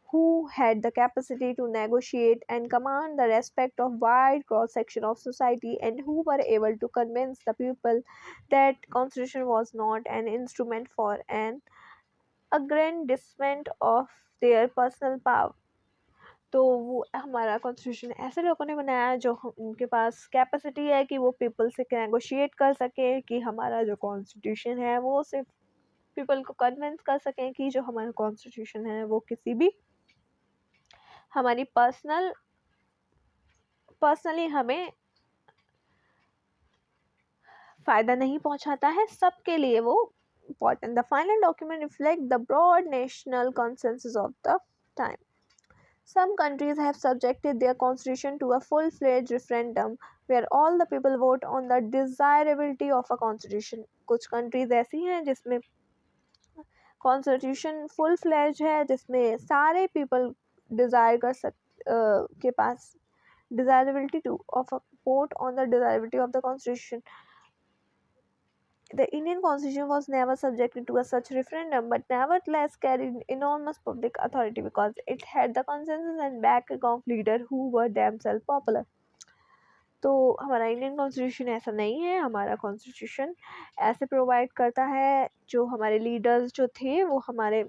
who had the capacity to negotiate and command the respect of wide cross-section of society, and who were able to convince the people that constitution was not an instrument for an aggrandizement of their personal power. तो वो हमारा constitution ऐसे लोगों ने बनाया जो उनके पास capacity है कि वो पीपल से नेगोशिएट कर सकें कि हमारा जो कॉन्स्टिट्यूशन है वो सिर्फ पीपल को कन्विंस कर सकें कि जो हमारा कॉन्स्टिट्यूशन है वो किसी भी हमारी पर्सनली हमें फ़ायदा नहीं पहुंचाता है, सबके लिए वो important. The final document reflects the broad national consensus of the time. Some countries have subjected their constitution to a full-fledged referendum where all the people vote on the desirability of a constitution. कुछ countries ऐसी हैं जिसमें constitution full-fledged है, जिसमें सारे people desire कर के पास desirability to of a vote on the desirability of the constitution. The Indian constitution was never subjected to a such referendum, but nevertheless carried enormous public authority because it had the consensus and backing of leaders who were themselves popular. तो हमारा Indian constitution ऐसा नहीं है. हमारा constitution ऐसे provide करता है जो हमारे लीडर्स जो थे वो हमारे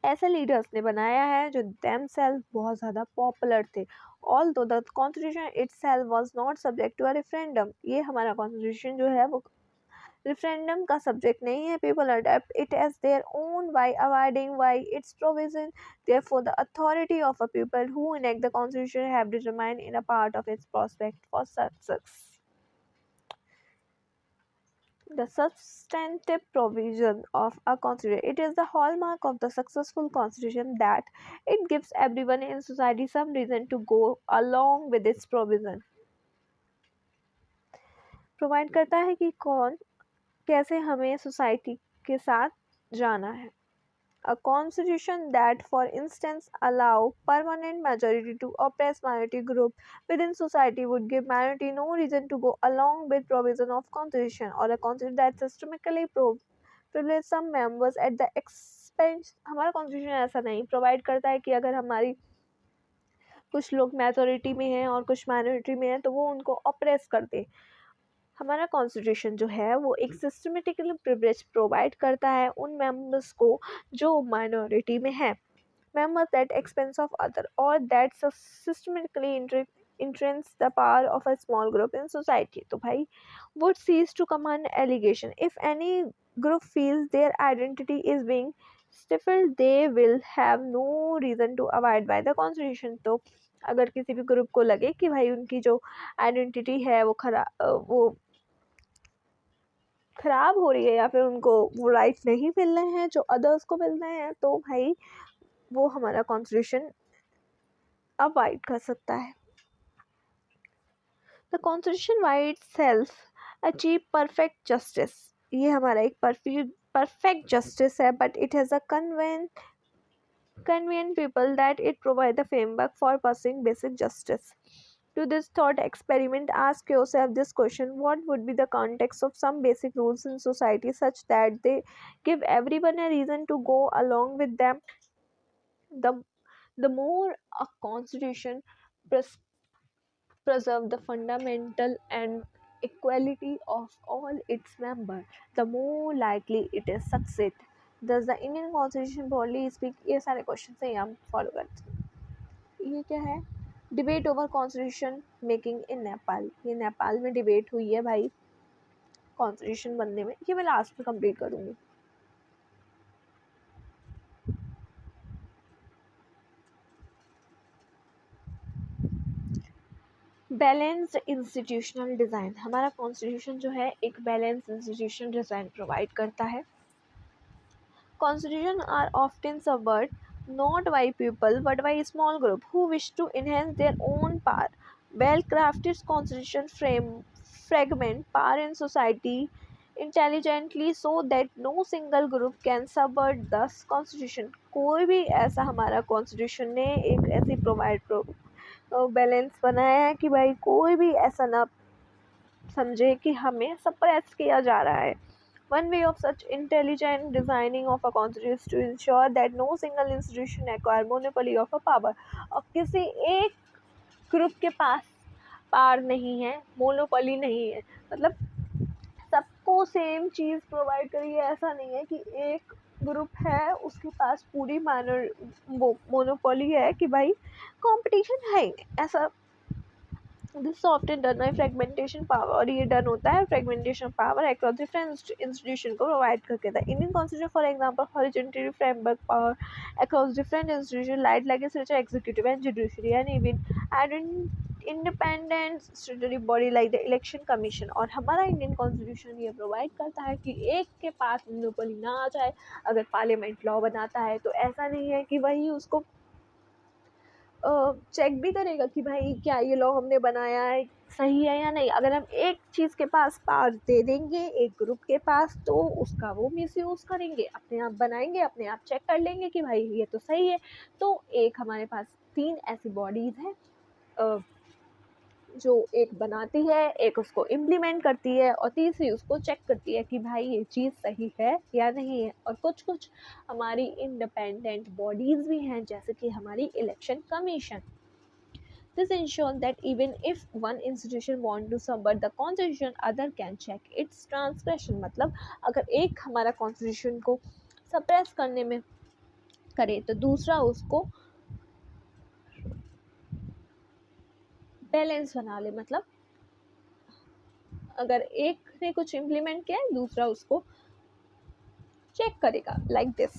ऐसे लीडर्स ने बनाया है जो themselves बहुत ज़्यादा पॉपुलर थे. Although the constitution itself was not subject to a referendum, ये हमारा कॉन्स्टिट्यूशन जो है वो रेफरेंडम का सब्जेक्ट नहीं है. People adopt it as their own by abiding by its provision. Therefore, the authority of a people who enact the constitution have determined in a part of its prospect for success. The substantive provision of a constitution. It is the hallmark of the successful constitution that it gives everyone in society some reason to go along with its provision. Provide करता है कि कौन कैसे हमें society के साथ जाना है। A constitution that, for instance, allow permanent majority to oppress minority group within society would give minority no reason to go along with provision of constitution, or a constitution that systemically privilege some members at the expense। हमारा constitution ऐसा नहीं provide करता है कि अगर हमारी कुछ लोग मेजोरिटी में हैं और कुछ माइनॉरिटी में हैं तो वो उनको ऑप्रेस कर दे। हमारा कॉन्स्टिट्यूशन जो है वो एक सिस्टमेटिकली प्रिविलेज प्रोवाइड करता है उन मेंबर्स को जो माइनॉरिटी में है, members at expense of other, or that systematically entrench the power of a small group in society। तो भाई would cease to command allegation if any group feels their identity is being stifled, they will have no reason to abide by the constitution। तो अगर किसी भी group को लगे कि भाई उनकी जो आइडेंटिटी है वो खराब हो रही है या फिर उनको वो राइट नहीं मिल रहे हैं जो अदर्स को मिल रहे हैं, तो भाई वो हमारा कॉन्स्टिट्यूशन अवॉइड कर सकता है। The constitution by itself achieve perfect justice. ये हमारा एक परफेक्ट जस्टिस है, but it has a convince people that it provides the framework for pursuing basic justice। To this thought experiment, ask yourself this question: what would be the context of some basic rules in society such that they give everyone a reason to go along with them? The more a constitution preserve the fundamental and equality of all its members, the more likely it is succeed। Does the Indian Constitution broadly speak? ये सारे question से हम follow करते हैं। ये क्या है? Debate over constitution making in Nepal. ये नेपाल में डिबेट हुई है भाई कॉन्स्टिट्यूशन बनने में। ये मैं लास्ट में कंप्लीट करूँगी। Balanced institutional design. हमारा कॉन्स्टिट्यूशन जो है एक बैलेंस इंस्टीट्यूशनल डिज़ाइन प्रोवाइड करता है। Constitutions are often subverted not by people but by a small group who wish to enhance their own power। Well-crafted constitution fragment power in society intelligently so that no single group can subvert the constitution। कोई भी ऐसा हमारा constitution ने एक ऐसी balance बनाया है कि भाई कोई भी ऐसा ना समझे कि हमें सप्रेस किया जा रहा है। One way of such intelligent designing of a constitution is to ensure that no single institution acquire monopoly of a power। अब किसी एक ग्रुप के पास पावर नहीं है, मोनोपोली नहीं है, मतलब सबको सेम चीज़ प्रोवाइड करी है। ऐसा नहीं है कि एक ग्रुप है उसके पास पूरी मोनोपोली है कि भाई कंपटीशन है ही नहीं, ऐसा। This is often done by fragmentation power, और ये डन होता है fragmentation of power across different institution को provide करके था। Indian Constitution, for example, horizontally framework power across different institutions like legislature, executive and judiciary, and even independent statutory body like the election commission। और हमारा Indian Constitution ये provide करता है कि एक के पास मोनोपोली ना आ जाए। अगर पार्लियामेंट लॉ बनाता है तो ऐसा नहीं है कि वही उसको चेक भी करेगा कि भाई क्या ये लॉ हमने बनाया है सही है या नहीं। अगर हम एक चीज़ के पास पावर दे देंगे एक ग्रुप के पास तो उसका वो मिसयूज़ करेंगे, अपने आप बनाएंगे, अपने आप चेक कर लेंगे कि भाई ये तो सही है। तो एक हमारे पास 3 ऐसी बॉडीज़ हैं जो एक बनाती है, एक उसको इम्प्लीमेंट करती है और तीसरी उसको चेक करती है कि भाई ये चीज़ सही है या नहीं है। और कुछ हमारी इंडिपेंडेंट बॉडीज़ भी हैं जैसे कि हमारी election commission. This ensures that even if one institution want to subvert the constitution, other can check its transgression। मतलब अगर एक हमारा कॉन्स्टिट्यूशन को सप्रेस करने में करे तो दूसरा उसको बैलेंस बना ले। मतलब अगर एक ने कुछ इम्प्लीमेंट किया है दूसरा उसको चेक करेगा, like this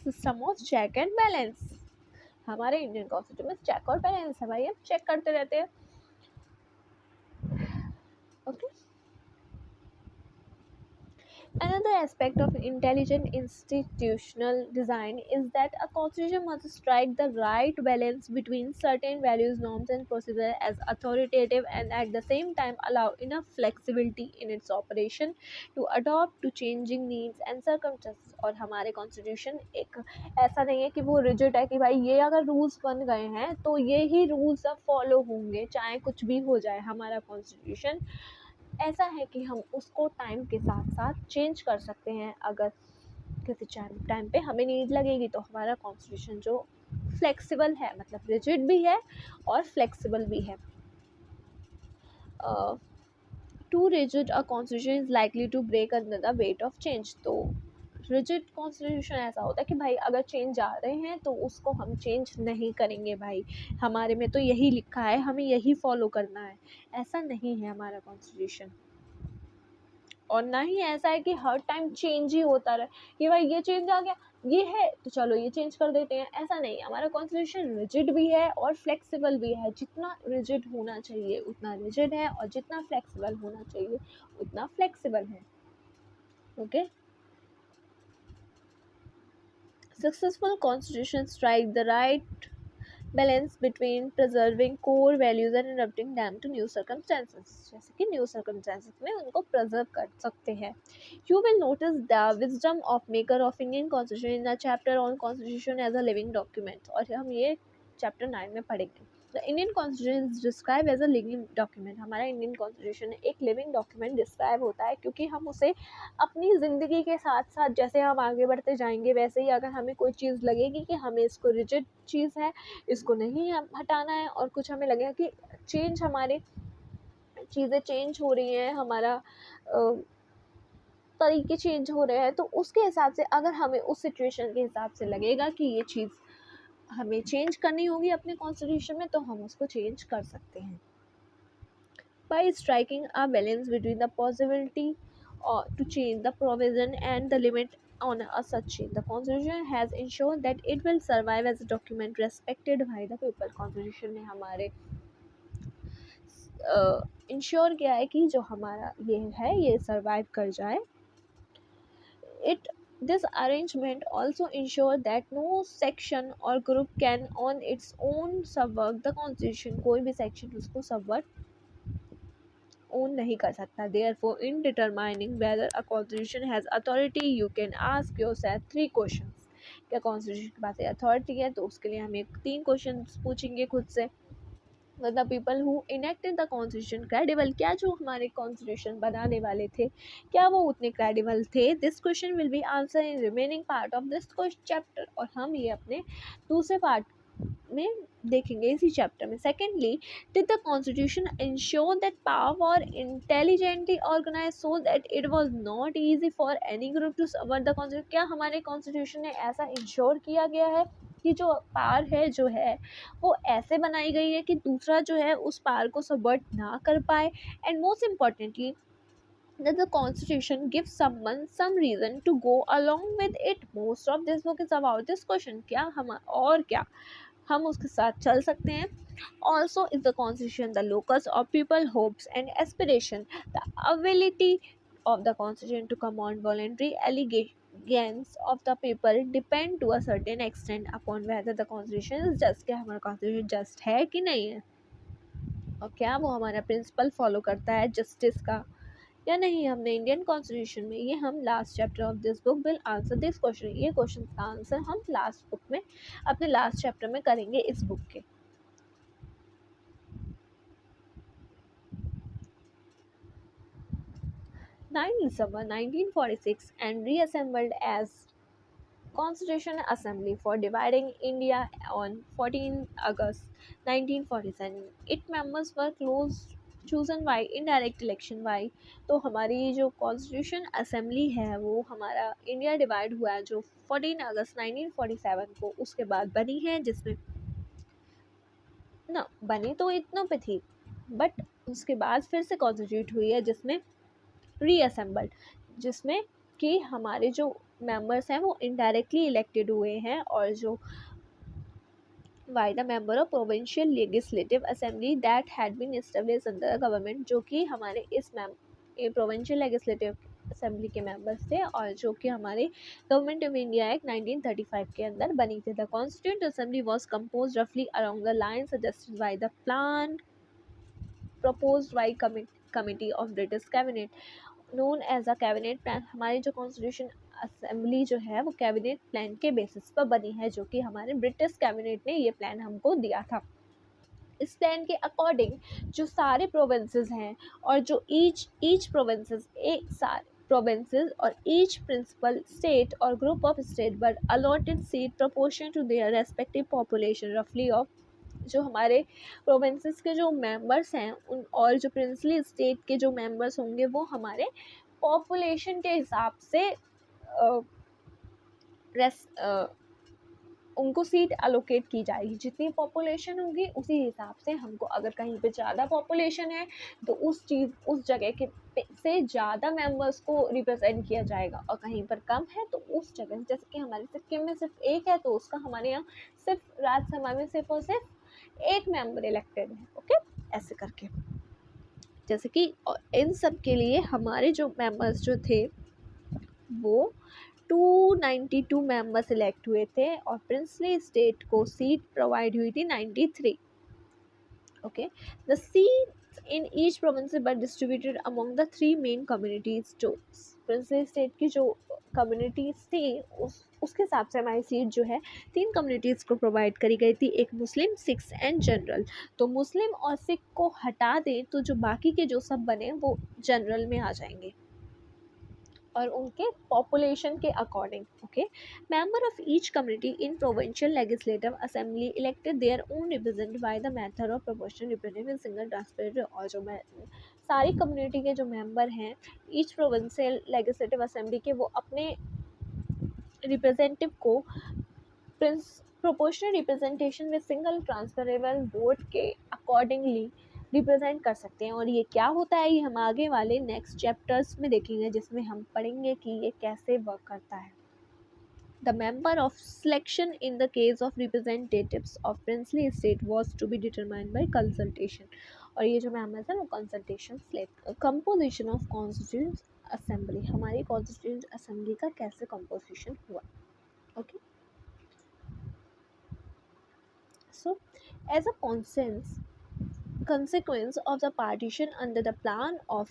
system of check and balance. हमारे इंडियन कॉन्स्टिट्यूशन में चेक और बैलेंस है भाई, हम चेक करते रहते हैं। Okay Another aspect of intelligent institutional design is that a constitution must strike the right balance between certain values, norms, and procedures as authoritative and at the same time allow enough flexibility in its operation to adapt to changing needs and circumstances. और हमारे constitution एक ऐसा नहीं है कि वो rigid है कि भाई ये अगर रूल्स बन गए हैं तो ये ही रूल्स अब फॉलो होंगे चाहे कुछ भी हो जाए। हमारा कॉन्स्टिट्यूशन ऐसा है कि हम उसको टाइम के साथ साथ चेंज कर सकते हैं। अगर किसी टाइम पे हमें नीड लगेगी तो हमारा कॉन्स्टिट्यूशन जो फ्लेक्सिबल है, मतलब रिजिड भी है और फ्लेक्सिबल भी है। Too rigid a constitution is likely to break under the weight of change. तो रिजिड कॉन्स्टिट्यूशन ऐसा होता है कि भाई अगर चेंज आ रहे हैं तो उसको हम चेंज नहीं करेंगे, भाई हमारे में तो यही लिखा है, हमें यही फॉलो करना है। ऐसा नहीं है हमारा कॉन्स्टिट्यूशन। और ना ही ऐसा है कि हर टाइम चेंज ही होता रहे कि भाई ये चेंज आ गया, ये है तो चलो ये चेंज कर देते हैं। ऐसा नहीं, हमारा कॉन्स्टिट्यूशन रिजिड भी है और फ्लेक्सिबल भी है। जितना रिजिड होना चाहिए उतना रिजिड है और जितना फ्लेक्सिबल होना चाहिए उतना फ्लेक्सिबल है। Okay, successful constitution strike the right balance between preserving core values and adapting them to new circumstances। जैसे कि new circumstances में उनको preserve कर सकते हैं। You will notice the wisdom of maker of Indian Constitution in a chapter on Constitution as a living document। और हम ये chapter 9 में पढ़ेंगे। The Indian Constitution is described as a living document। हमारा इंडियन कॉन्स्टिट्यूशन एक living document describe होता है क्योंकि हम उसे अपनी ज़िंदगी के साथ साथ जैसे हम आगे बढ़ते जाएंगे वैसे ही अगर हमें कोई चीज़ लगेगी कि हमें इसको रिजिड चीज़ है, इसको नहीं हटाना है, और कुछ हमें लगेगा कि चेंज हमारे चीज़ें चेंज हो रही हैं, हमारा तरीके चेंज हो रहे हैं, तो उसके हिसाब से अगर हमें उस सिचुएशन के हिसाब से लगेगा कि ये चीज़ हमें चेंज करनी होगी अपने कॉन्स्टिट्यूशन में तो हम उसको चेंज कर सकते हैं। By striking a balance between the possibility to change the provision and the limit on a such change, the Constitution has ensured that it will survive as a document respected by the people। Constitution ने हमारे ensure किया है कि जो हमारा ये है ये सर्वाइव कर जाए। It This arrangement also ensure that no section or group can on its own subvert the constitution। कोई भी section उसको subvert own नहीं कर सकता। Therefore, in determining whether a constitution has authority, you can ask yourself 3 questions। क्या constitution के पास authority है? तो उसके लिए हम 3 क्वेश्चन पूछेंगे खुद से। The people who enacted the constitution credible? क्या जो हमारे कॉन्स्टिट्यूशन बनाने वाले थे क्या वो उतने क्रेडिबल थे? This question will be answer in remaining part of this chapter. और हम ये अपने दूसरे पार्ट में देखेंगे इसी चैप्टर में। Secondly, did the constitution ensure that power intelligently organise so that it was not easy for any group to subvert the constitution? क्या हमारे कॉन्स्टिट्यूशन ने ऐसा इंश्योर किया गया है कि जो पावर है जो है वो ऐसे बनाई गई है कि दूसरा जो है उस पावर को सबवर्ट ना कर पाए? And most importantly, that the constitution gives someone some reason to go along with it। most of this book is about this question। क्या हम और क्या हम उसके साथ चल सकते हैं? Also is the constitution the locus of people hopes and aspiration? The ability of the constitution to command voluntary allegiance of the people depend to a certain extent upon whether the constitution is just। क्या हमारा constitution just है कि नहीं है, और क्या वो हमारा प्रिंसिपल फॉलो करता है जस्टिस का या नहीं। हमने इंडियन कॉन्स्टिट्यूशन में ये हम last chapter of this book will answer this question. ये क्वेश्चन का आंसर हम लास्ट बुक में अपने लास्ट चैप्टर में करेंगे इस बुक के। 9 December 1946 and reassembled as Constitutional Assembly for dividing India on 14 August 1947। Its members were chosen by indirect election। by तो हमारी जो कॉन्स्टिट्यूशन असेंबली है वो हमारा इंडिया डिवाइड हुआ है जो 14 अगस्त 1947 को उसके बाद बनी है, जिसमें ना बनी तो इतनों पे थी बट उसके बाद फिर से कॉन्स्टिट्यूट हुई है जिसमें रीअसेंबल्ड, जिसमें कि हमारे जो मेंबर्स हैं वो इनडायरेक्टली इलेक्टेड हुए हैं और जो by the member of provincial legislative assembly that had been established under the government। जो कि हमारे इस प्रोविंशियल लेजिस्लेटिव असेंबली के मेंबर्स थे और जो कि हमारे गवर्नमेंट ऑफ इंडिया एक्ट 1935 के अंदर बनी थी। The constituent assembly was composed रफली around the line suggested by the plan proposed by committee of British cabinet known as a cabinet plan। हमारी जो कॉन्स्टिट्यूशन असेंबली जो है वो कैबिनेट प्लान के बेसिस पर बनी है, जो कि हमारे ब्रिटिश कैबिनेट ने ये प्लान हमको दिया था। इस प्लान के अकॉर्डिंग जो सारे प्रोविंसेस हैं और जो ईच प्रोविंसेस एक सारे provinces or each principal state or group of state but allotted seat proportion to their respective population roughly of जो हमारे प्रोविंसेस के जो मेंबर्स हैं उन और जो प्रिंसली स्टेट के जो मेंबर्स होंगे वो हमारे पॉपुलेशन के हिसाब से उनको सीट अलोकेट की जाएगी। जितनी पॉपुलेशन होगी उसी हिसाब से हमको, अगर कहीं पे ज़्यादा पॉपुलेशन है तो उस जगह के से ज़्यादा मेंबर्स को रिप्रेजेंट किया जाएगा, और कहीं पर कम है तो उस जगह, जैसे कि हमारे सिक्किम में सिर्फ एक है तो उसका हमारे यहाँ सिर्फ राज्यसभा में सिर्फ और सिर्फ एक मेंबर इलेक्टेड है। ओके, ऐसे करके जैसे कि इन सब के लिए हमारे जो मेंबर्स जो थे वो 292 मेंबर्स इलेक्ट हुए थे और प्रिंसली स्टेट को सीट प्रोवाइड हुई थी 93। Okay, the seats in each province were distributed among the 3 main communities. जो प्रिंसली स्टेट की जो कम्युनिटीज थी उसके हिसाब से हमारी सीट जो है 3 कम्युनिटीज़ को प्रोवाइड करी गई थी, एक मुस्लिम, सिख्स एंड जनरल। तो मुस्लिम और सिख को हटा दें तो जो बाकी के जो सब बने वो जनरल में आ जाएंगे और उनके पॉपुलेशन के according. Okay, member of each community in provincial legislative assembly elected their own representative by the method of proportional representative in single transparent. और जो सारी कम्युनिटी के जो मेंबर हैं ईच प्रोविंशियल लेजिस्लेटिव असेंबली के, वो अपने रिप्रेजेंटेटिव को प्रोपोर्शनल रिप्रेजेंटेशन में सिंगल ट्रांसफरेबल वोट के अकॉर्डिंगली रिप्रेजेंट कर सकते हैं। और ये क्या होता है ये हम आगे वाले नेक्स्ट चैप्टर्स में देखेंगे, जिसमें हम पढ़ेंगे कि ये कैसे वर्क करता है। The member of selection in the case of representatives of princely state was to be determined by consultation. और ये जो मेंबर्स हैं वो consultation select. Composition of constituent assembly, हमारी कॉन्स्टिट्यूएंट असेंबली का कैसे कंपोजिशन हुआ। Okay, so as a consequence of the partition under the plan of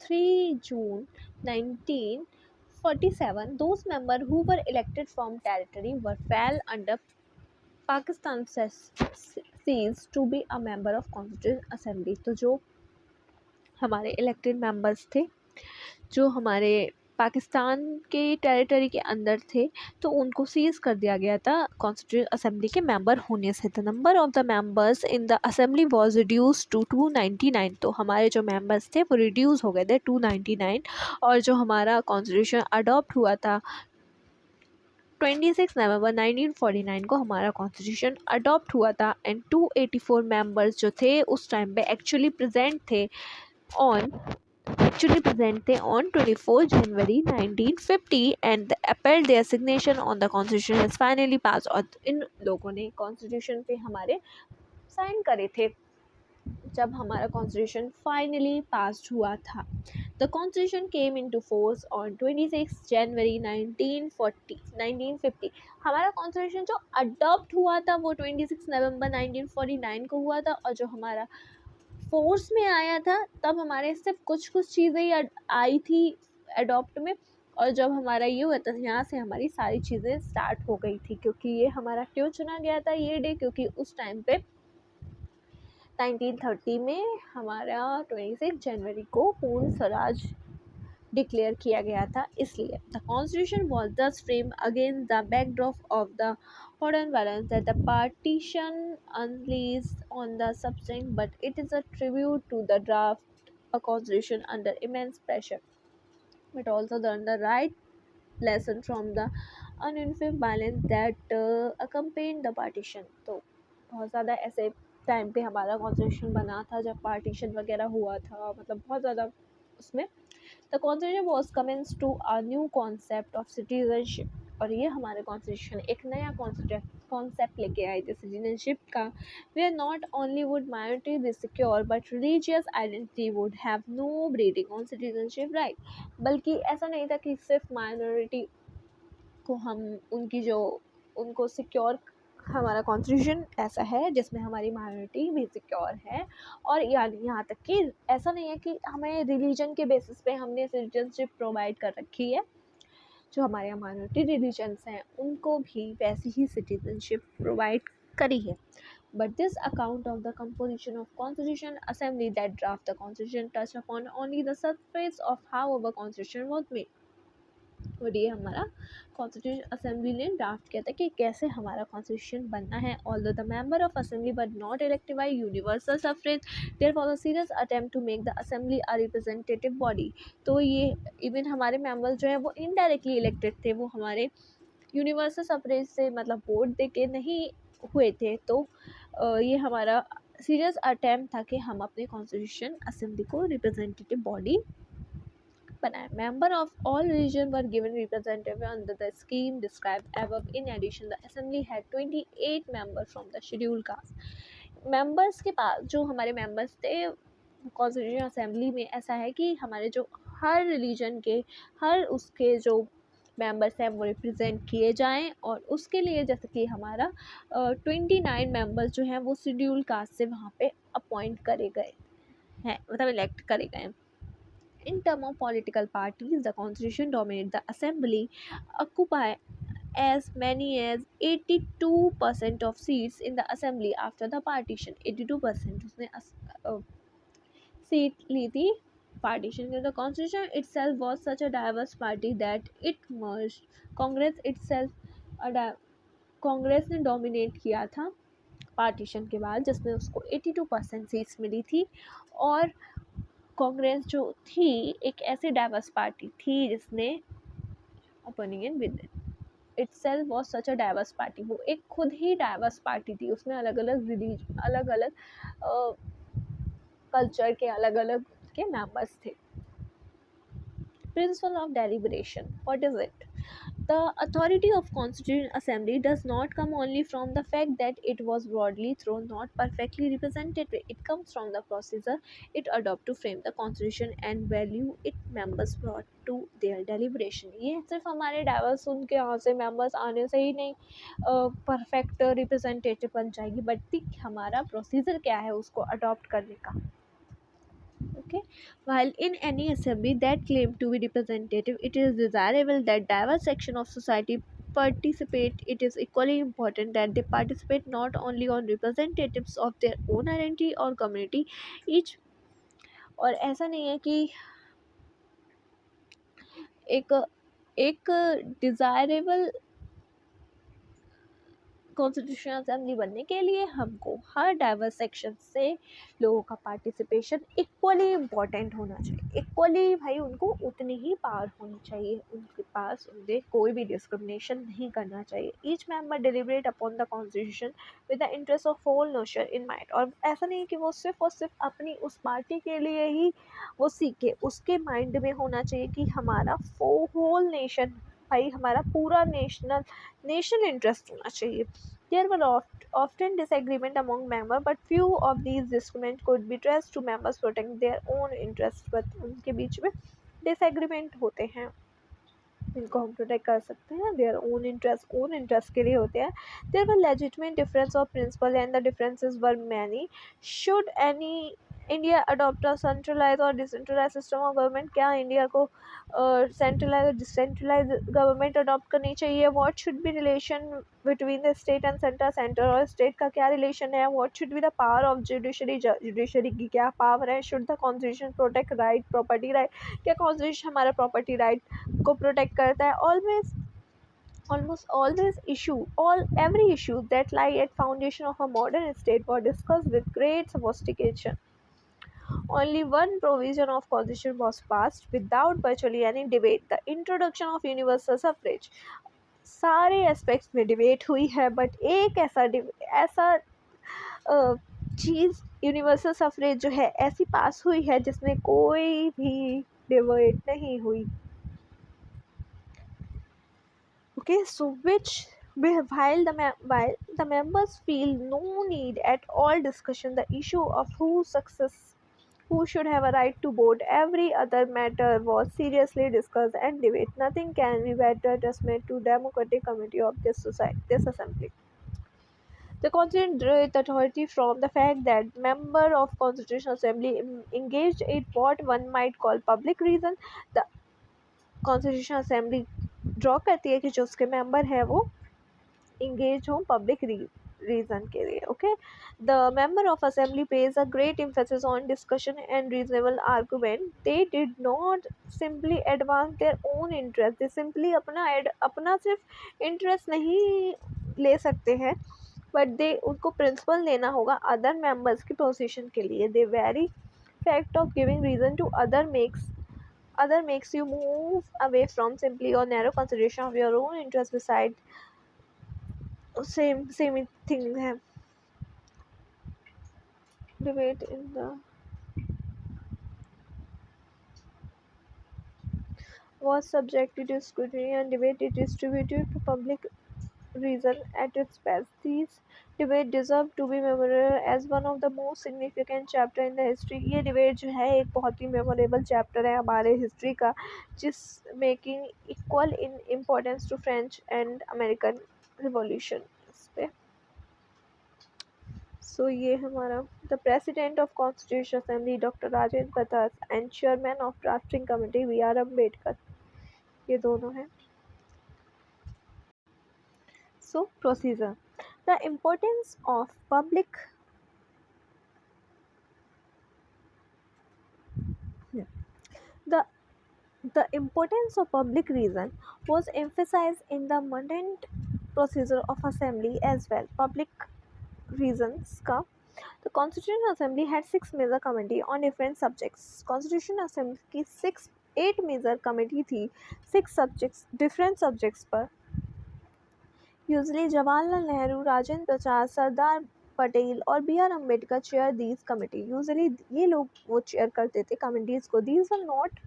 3 June 1947, those members who were elected from territory fell under Pakistan ceased to be a member of Constituent Assembly। तो जो हमारे elected members थे जो हमारे पाकिस्तान के territory के अंदर थे तो उनको सीज कर दिया गया था कॉन्स्टिट्यूएंट असेंबली के मेंबर होने से। The number of the members in the assembly was reduce to 299। तो हमारे जो मेंबर्स थे वो रिड्यूस हो गए थे 299। और जो हमारा कॉन्स्टिट्यूशन अडॉप्ट हुआ था 26 नवंबर 1949 को हमारा कॉन्स्टिट्यूशन अडॉप्ट हुआ था। एंड 284 मेंबर्स जो थे उस टाइम पे एक्चुअली प्रेजेंट थे on 24 January 1950 and appealed their signature on the constitution has finally passed। और इन लोगों ने कॉन्स्टिट्यूशन पे हमारे साइन करे थे जब हमारा कॉन्स्टिट्यूशन फाइनली पास हुआ था। The constitution came into force on 26 जनवरी 1950। हमारा कॉन्स्टिट्यूशन जो अडॉप्ट हुआ था वो 26 नवंबर 1949 को हुआ था और जो हमारा फोर्स में आया था तब हमारे सिर्फ कुछ चीज़ें ही आई थी एडॉप्ट में। और जब हमारा ये हुआ था यहाँ से हमारी सारी चीज़ें स्टार्ट हो गई थी। क्योंकि ये हमारा क्यों चुना गया था ये डे, क्योंकि उस टाइम पे 1930 में हमारा 26 जनवरी को पूर्ण स्वराज डिक्लेयर किया गया था, इसलिए। द कॉन्स्टिट्यूशन वॉज दस frame against the backdrop of the foreign violence that the partition unleashed on the substance, but it is a tribute to the draft a constitution under immense pressure, but also the right lesson from the ununified violence that accompanied the partition। तो बहुत ज़्यादा ऐसे time पे हमारा constitution बना था जब partition वगैरह हुआ था, मतलब बहुत ज़्यादा उसमें। The constitution was commence to a new concept of citizenship. और ये हमारे कॉन्स्टिट्यूशन एक नया कॉन्सेप्ट लेके आए थे सिटीजनशिप का, where not only would minority be secure but religious identity would have no bearing on citizenship right. बल्कि ऐसा नहीं था कि सिर्फ माइनॉरिटी को हम उनकी जो उनको सिक्योर, हमारा कॉन्स्टिट्यूशन ऐसा है जिसमें हमारी माइनॉरिटी भी सिक्योर है। और यहाँ तक कि ऐसा नहीं है कि हमें रिलीजन के बेसिस पे हमने सिटीजनशिप प्रोवाइड कर रखी है, जो हमारे यहाँ माइनॉरिटी रिलीजन्स हैं उनको भी वैसी ही सिटीजनशिप प्रोवाइड करी है। But this account of the composition of constitution assembly that draft the constitution touch upon only the surface of how our constitution was made। और ये हमारा कॉन्स्टिट्यूशन असेंबली ने ड्राफ्ट किया था कि कैसे हमारा कॉन्स्टिट्यूशन बनना है। Although the member of assembly but not elected by universal suffrage, there was a serious attempt to make the assembly a representative body. तो ये इवन हमारे मेंबर्स जो है वो इनडायरेक्टली इलेक्टेड थे, वो हमारे यूनिवर्सल सफरेज से मतलब वोट दे के नहीं हुए थे। तो ये हमारा सीरियस अटेम्प्ट था कि हम अपने कॉन्स्टिट्यूशन असेंबली को रिप्रेजेंटेटिव बॉडी बनाए। Member of all region were given representative under the scheme described above. In addition, the assembly had 28 members from the scheduled caste. Members के पास जो हमारे members थे कॉन्स्टिट्यूशन असेंबली में, ऐसा है कि हमारे जो हर रिलीजन के हर उसके जो मेंबर्स हैं वो रिप्रेजेंट किए जाएं। और उसके लिए जैसे कि हमारा 29 मेंबर्स जो हैं वो शेड्यूल कास्ट से वहाँ पे अपॉइंट करे गए हैं, मतलब इलेक्ट करे गए हैं। In terms of political parties, the constitution dominates the assembly, occupy as many as 82% of seats in the assembly after the partition। 82% उसने सीट ली थी partition के। The constitution itself was such a diverse party that it merged Congress itself। Congress ने dominate किया था partition के बाद, जिसमें उसको 82% सीट्स मिली थी। और कांग्रेस जो थी एक ऐसी डाइवर्स पार्टी थी जिसने opening in with itself was such a diverse party, वो एक खुद ही डाइवर्स पार्टी थी। उसमें अलग अलग रिलीजन, अलग अलग कल्चर के अलग अलग के मेंबर्स थे। Principle of deliberation, what is it? The authority of Constituent Assembly does not come only from the fact that it was broadly thrown, not perfectly represented. It comes from the procedure it adopted to frame the Constitution and value its members brought to their deliberation। ये सिर्फ हमारे diverse उनके यहाँ से members आने से ही नहीं perfect representative बन जाएगी, बट हमारा प्रोसीजर क्या है उसको अडॉप्ट करने का। Okay, while in any assembly that claim to be representative, it is desirable that diverse section of society participate. It is equally important that they participate not only on representatives of their own identity or community each। और ऐसा नहीं है कि एक desirable constitution assembly बनने के लिए हमको हर डाइवर्स सेक्शन से लोगों का पार्टिसिपेशन इक्वली इम्पॉर्टेंट होना चाहिए। इक्वली भाई उनको उतनी ही पावर होनी चाहिए, उनके पास उनसे कोई भी डिस्क्रिमिनेशन नहीं करना चाहिए। Each member deliberate upon the constitution with the interest of whole nation in mind. और ऐसा नहीं कि वो सिर्फ और सिर्फ अपनी उस पार्टी के लिए ही वो सीखे, उसके माइंड में होना चाहिए कि हमारा होल नेशन, भाई हमारा पूरा नेशनल इंटरेस्ट होना चाहिए। There were often disagreement among members, but few of these disagreements could be traced to members protecting their own interests। but उनके बीच में disagreement होते हैं, इनको हम प्रोटेक्ट कर सकते हैं, their own interest के लिए होते हैं। There were legitimate difference of principle and the differences were many। Should any India adopt a centralise और डिसेंट्रलाइज सिस्टम ऑफ गवर्नमेंट? क्या इंडिया को सेंट्रलाइज और डिसेंट्रलाइज गवर्नमेंट अडॉप्ट करनी चाहिए? What should be relation between the state and centre और state का क्या रिलेशन है? What should be the power of judiciary की क्या पावर है? Should the constitution protect right property right? क्या कॉन्स्टिट्यूशन हमारा प्रॉपर्टी राइट को प्रोटेक्ट करता है? Almost always every issue that lie at foundation of a modern state were discussed with great sophistication। Only one provision of constitution was passed without virtually any debate, the introduction of universal suffrage। सारे aspects में debate हुई है, but एक ऐसा चीज़ universal suffrage जो है ऐसी पास हुई है जिसमें कोई भी डिबेट नहीं हुई। Okay, so while the members feel no need at all discussion the issue of who should have a right to vote, every other matter was seriously discussed and debated. Nothing can be better testament to democratic committee of this assembly. The constitution drew its authority from the fact that member of constitutional assembly engaged in what one might call public reason. The constitutional assembly draw करती है कि जो उसके member है वो engage हो public reason के लिए. Okay, the member of assembly pays a great emphasis on discussion and reasonable argument. They did not simply advance their own interest. They simply अपना सिर्फ interest नहीं ले सकते हैं, but they उनको principle देना होगा other members की position के लिए. The very fact of giving reason to other makes you move away from simply or narrow consideration of your own interest. Beside same thing है. Debate in the was subjected to scrutiny and debate is distributed to public reason at its best. These debate deserve to be memorable as one of the most significant chapter in the history. ये debate जो है एक बहुत ही memorable chapter है हमारे history का, जिस making equal in importance to French and American Revolution. इस पे So ये हमारा the President of Constitutional Assembly Dr. Rajendra Prasad and Chairman of Drafting Committee B.R. Ambedkar, ये दोनों हैं. So procedure. The importance of the the importance of public reason was emphasized in the modern procedure of assembly as well. Public reasons का The Constitutional Assembly had 6 major committee on different subjects. Constitutional Assembly की 8 major committee थी 6 subjects different subjects पर. Usually Jawaharlal Nehru, Rajendra Prasad, सरदार पटेल और B.R. Ambedkar chair these committee. Usually ये लोग वो chair करते थे कमिटीज़ को. These are not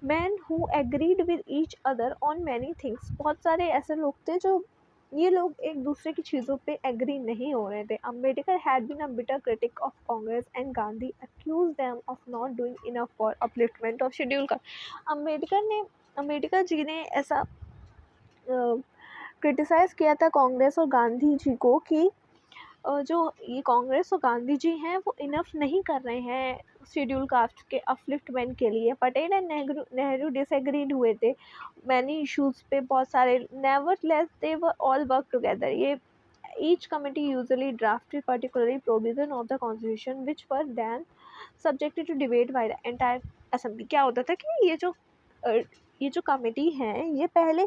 men who agreed with each other on many things. बहुत सारे ऐसे लोग थे जो ये लोग एक दूसरे की चीज़ों पे एग्री नहीं हो रहे थे. Ambedkar had been a bitter critic of Congress and Gandhi accuse them of not doing enough for upliftment of schedule caste. Ambedkar ji ने ऐसा क्रिटिसाइज़ किया था कांग्रेस और गांधी जी को कि जो ये कांग्रेस और गांधी जी हैं वो इनफ नहीं कर रहे हैं शेड्यूल कास्ट के अपलिफ्टमेंट के लिए. पटेल एंड नेहरू डिसएग्रीड हुए थे मैनी इश्यूज़ पे बहुत सारे. Nevertheless they were all work together. ये each committee usually drafted particularly provision of the constitution which were then subjected to debate by the entire assembly. क्या होता था कि ये जो कमिटी है ये पहले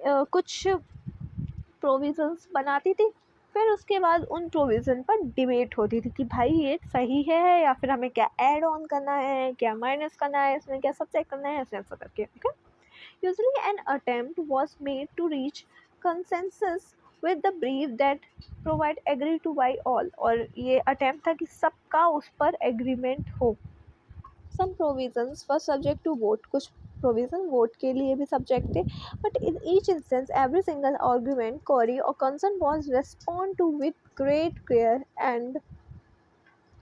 कुछ प्रोविजंस बनाती थी, फिर उसके बाद उन प्रोविज़न पर डिबेट होती थी कि भाई ये सही है या फिर हमें क्या ऐड ऑन करना है, क्या माइनस करना है, इसमें क्या सब्ट्रैक्ट करना है, ऐसा करके. Okay, usually an attempt was made to reach consensus with the belief that provide agree to by all. और ये अटेम्प्ट था कि सबका उस पर एग्रीमेंट हो. Some provisions were subject to vote. कुछ प्रोविज़न वोट के लिए भी सब्जेक्ट थे. But in each instance every single argument query और concern was respond to with great care and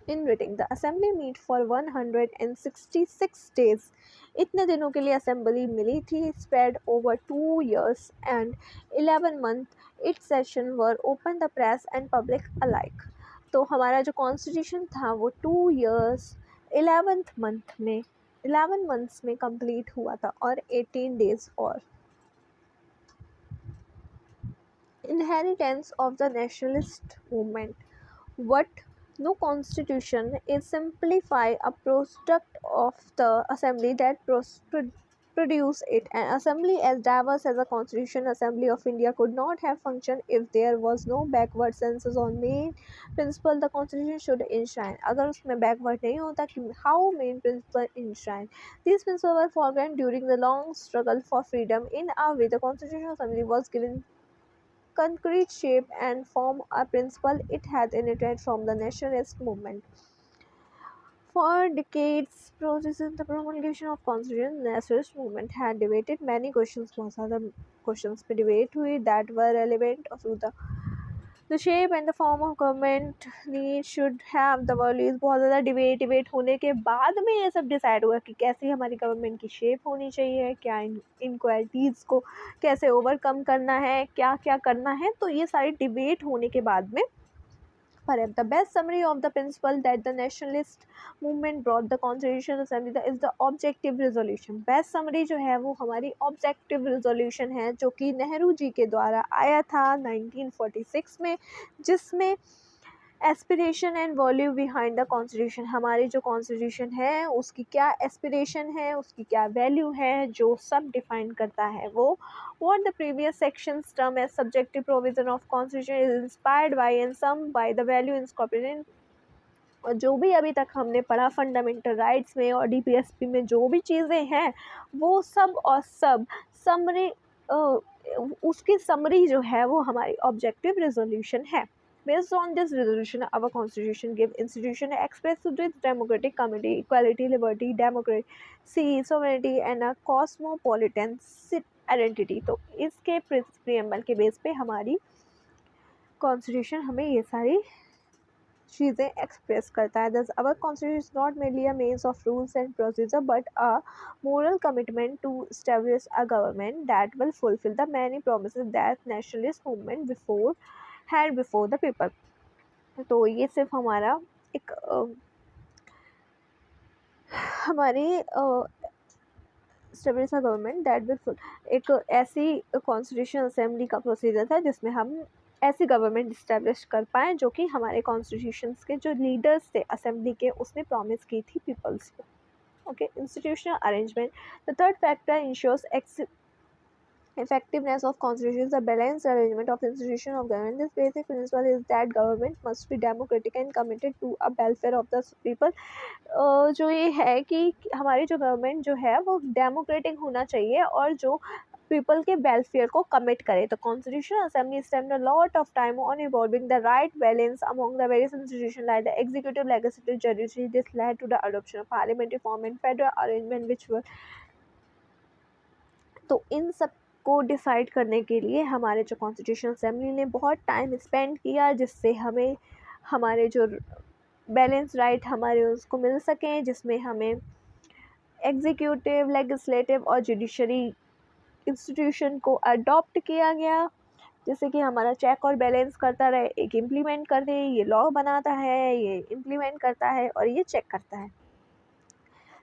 in writing. The assembly meet for 166 days. इतने दिनों के लिए असेंबली मिली थी spread over 2 years and 11 months. Its session were open the press and public alike. तो हमारा जो constitution था वो 2 years 11 months में कंप्लीट हुआ था और 18 days और. Inheritance of the nationalist movement. What no constitution is simplify a product of the assembly that produce it. An assembly as diverse as the Constitutional Assembly of India could not have functioned if there was no backward census on main principle the Constitution should enshrine. अगर उसमें backward नहीं होता कि how main principle enshrine. These principles were forgotten during the long struggle for freedom. In a way, the Constitutional Assembly was given concrete shape and form a principle it had inherited from the nationalist movement. For decades, process in the promulgation of constitution, nationalist movement had debated many questions. बहुत ज़्यादा questions पे debate हुई that were relevant to the shape and the form of government need should have the values. बहुत ज़्यादा debate होने के बाद में ये सब डिसाइड हुआ कि कैसी हमारी गवर्नमेंट की शेप होनी चाहिए, क्या इनक्वालिटीज़ को कैसे ओवरकम करना है, क्या क्या करना है. तो ये सारी डिबेट होने के बाद में perhaps the best summary of the principle that the nationalist movement brought the constitutional assembly is the objective resolution. Best summary जो है वो हमारी objective resolution है जो कि नेहरू जी के द्वारा आया था 1946 में, जिसमें aspiration and value behind the constitution, हमारी जो कॉन्स्टिट्यूशन है उसकी क्या एस्पिरेशन है, उसकी क्या वैल्यू है, जो सब डिफाइन करता है वो. What the previous sections term as subjective provision of constitution is inspired by and some by the value incorporated. और जो भी अभी तक हमने पढ़ा फंडामेंटल राइट्स में और डीपीएसपी में जो भी चीज़ें हैं वो सब और सब समरी उसकी समरी जो है वो हमारी ऑब्जेक्टिव रेजोल्यूशन है. Based on this resolution, our constitution gives institution express to its democratic committee, equality, liberty, democracy, sovereignty and a cosmopolitan identity. तो इसके प्रियम्बल के बेस पे हमारी कॉन्स्टिट्यूशन हमें ये सारी चीज़ें एक्सप्रेस करता है. Thus, our constitution is not merely a means of rules and procedure, but a moral commitment to establish a government that will fulfill the many promises that nationalist movement had before the people. तो ये सिर्फ हमारा एक हमारी establish a government that will एक ऐसी constitution assembly का procedure था जिसमें हम ऐसी गवर्नमेंट इस्टेब्लिश कर पाएँ जो कि हमारे कॉन्स्टिट्यूशंस के जो लीडर्स थे असेंबली के उसने प्रॉमिस की थी पीपल्स को. Okay, institutional arrangement. The third factor ensures effectiveness of constitution is a balanced arrangement of institution of government. This basic principle is that government must be democratic and committed to a welfare of the people. जो ये है कि हमारी जो government जो है वो democratic होना चाहिए और जो पीपल के वेलफेयर को कमिट करे. तो constitutional assembly spend a lot of time on evolving the right balance among the various institution like the executive, legislative, judiciary. This led to the adoption of parliamentary form and federal arrangement which were. तो इन सब को decide करने के लिए हमारे जो constitution assembly ने बहुत टाइम स्पेंड किया जिससे हमें हमारे जो बैलेंस राइट हमारे उसको मिल सकें, जिसमें हमें एग्जीक्यूटिव, लेजिस्लेटिव और जुडिशरी इंस्टीट्यूशन को अडॉप्ट किया गया, जैसे कि हमारा चेक और बैलेंस करता रहे, एक इम्प्लीमेंट कर दे, ये लॉ बनाता है, ये इम्प्लीमेंट करता है और ये चेक करता है.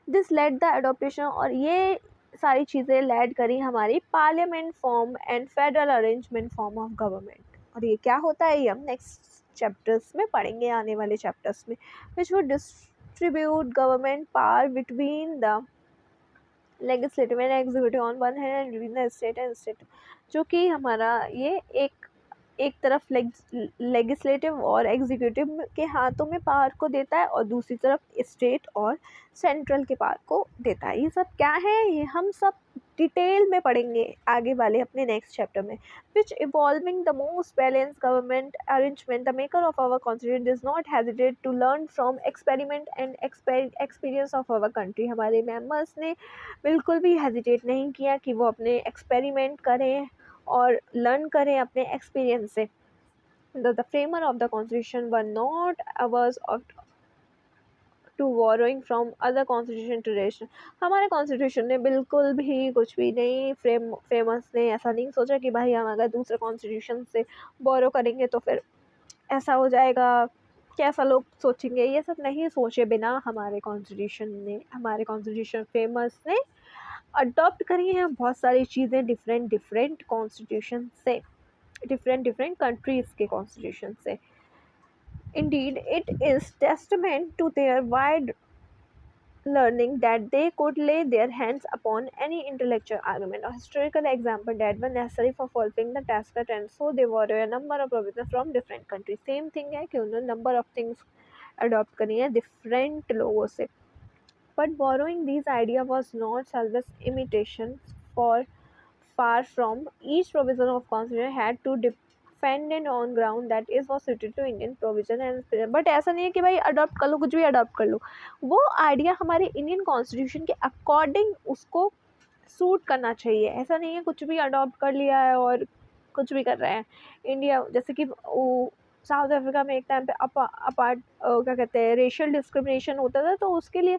दिस लेड द अडोप्टेशन, और ये सारी चीज़ें लेड करी हमारी parliament form and federal arrangement form of government. और ये क्या होता है ये हम नेक्स्ट चैप्टर्स में पढ़ेंगे, आने वाले चैप्टर्स में. Which would distribute government power between the legislative and executive on one hand and between the state and state. जो कि हमारा ये एक तरफ लेजिस्लेटिव और एग्जीक्यूटिव के हाथों में पावर को देता है और दूसरी तरफ स्टेट और सेंट्रल के पावर को देता है. ये सब क्या है ये हम सब डिटेल में पढ़ेंगे आगे वाले अपने नेक्स्ट चैप्टर में. Which evolving the most balance government arrangement the maker of our constitution does not hesitate to learn from experiment and experience of our country. हमारे मेम्बर्स ने बिल्कुल भी हेजिटेट नहीं किया कि वो अपने एक्सपेरिमेंट करें और लर्न करें अपने एक्सपीरियंस से. The framer of the constitution were not averse to borrowing from other constitution tradition. हमारे कॉन्स्टिट्यूशन ने बिल्कुल भी कुछ भी नहीं, फ्रेमर्स ने ऐसा नहीं सोचा कि भाई हम अगर दूसरे कॉन्स्टिट्यूशन से बोरो करेंगे तो फिर ऐसा हो जाएगा, कैसा लोग सोचेंगे, ये सब नहीं सोचे बिना हमारे कॉन्स्टिट्यूशन फ्रेमर्स ने अडॉप्ट करी हैं बहुत सारी चीज़ें डिफरेंट कॉन्स्टिट्यूशन से, डिफरेंट कंट्रीज़ के कॉन्स्टिट्यूशन से. Indeed, it is testament to their wide learning that they could lay their hands upon any intellectual argument or historical example that were necessary for fulfilling the task at hand. So they borrow a number of provisions from different countries. Same thing है कि उन्होंने number of things adopt करी है different लोगों से. But borrowing these ideas was not selfish imitation, for far from. Each provision of constitution had to dependent on ground that is was suited to Indian provision and, but ऐसा नहीं है कि भाई adopt कर लो, कुछ भी अडॉप्ट कर लो, वो आइडिया हमारे इंडियन कॉन्स्टिट्यूशन के अकॉर्डिंग उसको सूट करना चाहिए। ऐसा नहीं है कुछ भी अडॉप्ट कर लिया है और कुछ भी कर रहे हैं। इंडिया जैसे कि साउथ अफ्रीका में एक टाइम पे अपार्ट क्या कहते हैं रेशियल डिस्क्रिमिनेशन होता था, तो उसके लिए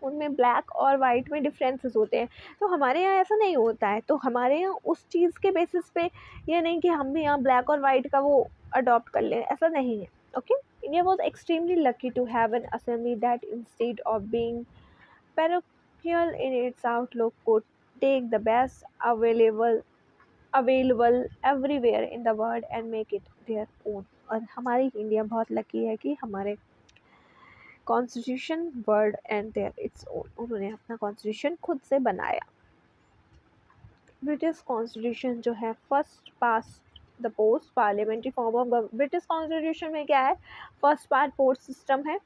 उनमें ब्लैक और वाइट में डिफरेंसेस होते हैं, तो हमारे यहाँ ऐसा नहीं होता है। तो हमारे यहाँ उस चीज़ के बेसिस पे ये नहीं कि हम भी यहाँ ब्लैक और वाइट का वो अडॉप्ट कर लें, ऐसा नहीं है। Okay, India was extremely lucky to have an assembly that instead of being parochial in its outlook could take the best available everywhere in the world and make it their own। और हमारी India बहुत lucky है कि हमारे constitution word and their its own, उन्होंने अपना constitution खुद से बनाया। ब्रिटिश कॉन्स्टिट्यूशन जो है first past the post parliamentary form of British constitution में क्या है, फर्स्ट पार्ट पोस्ट सिस्टम है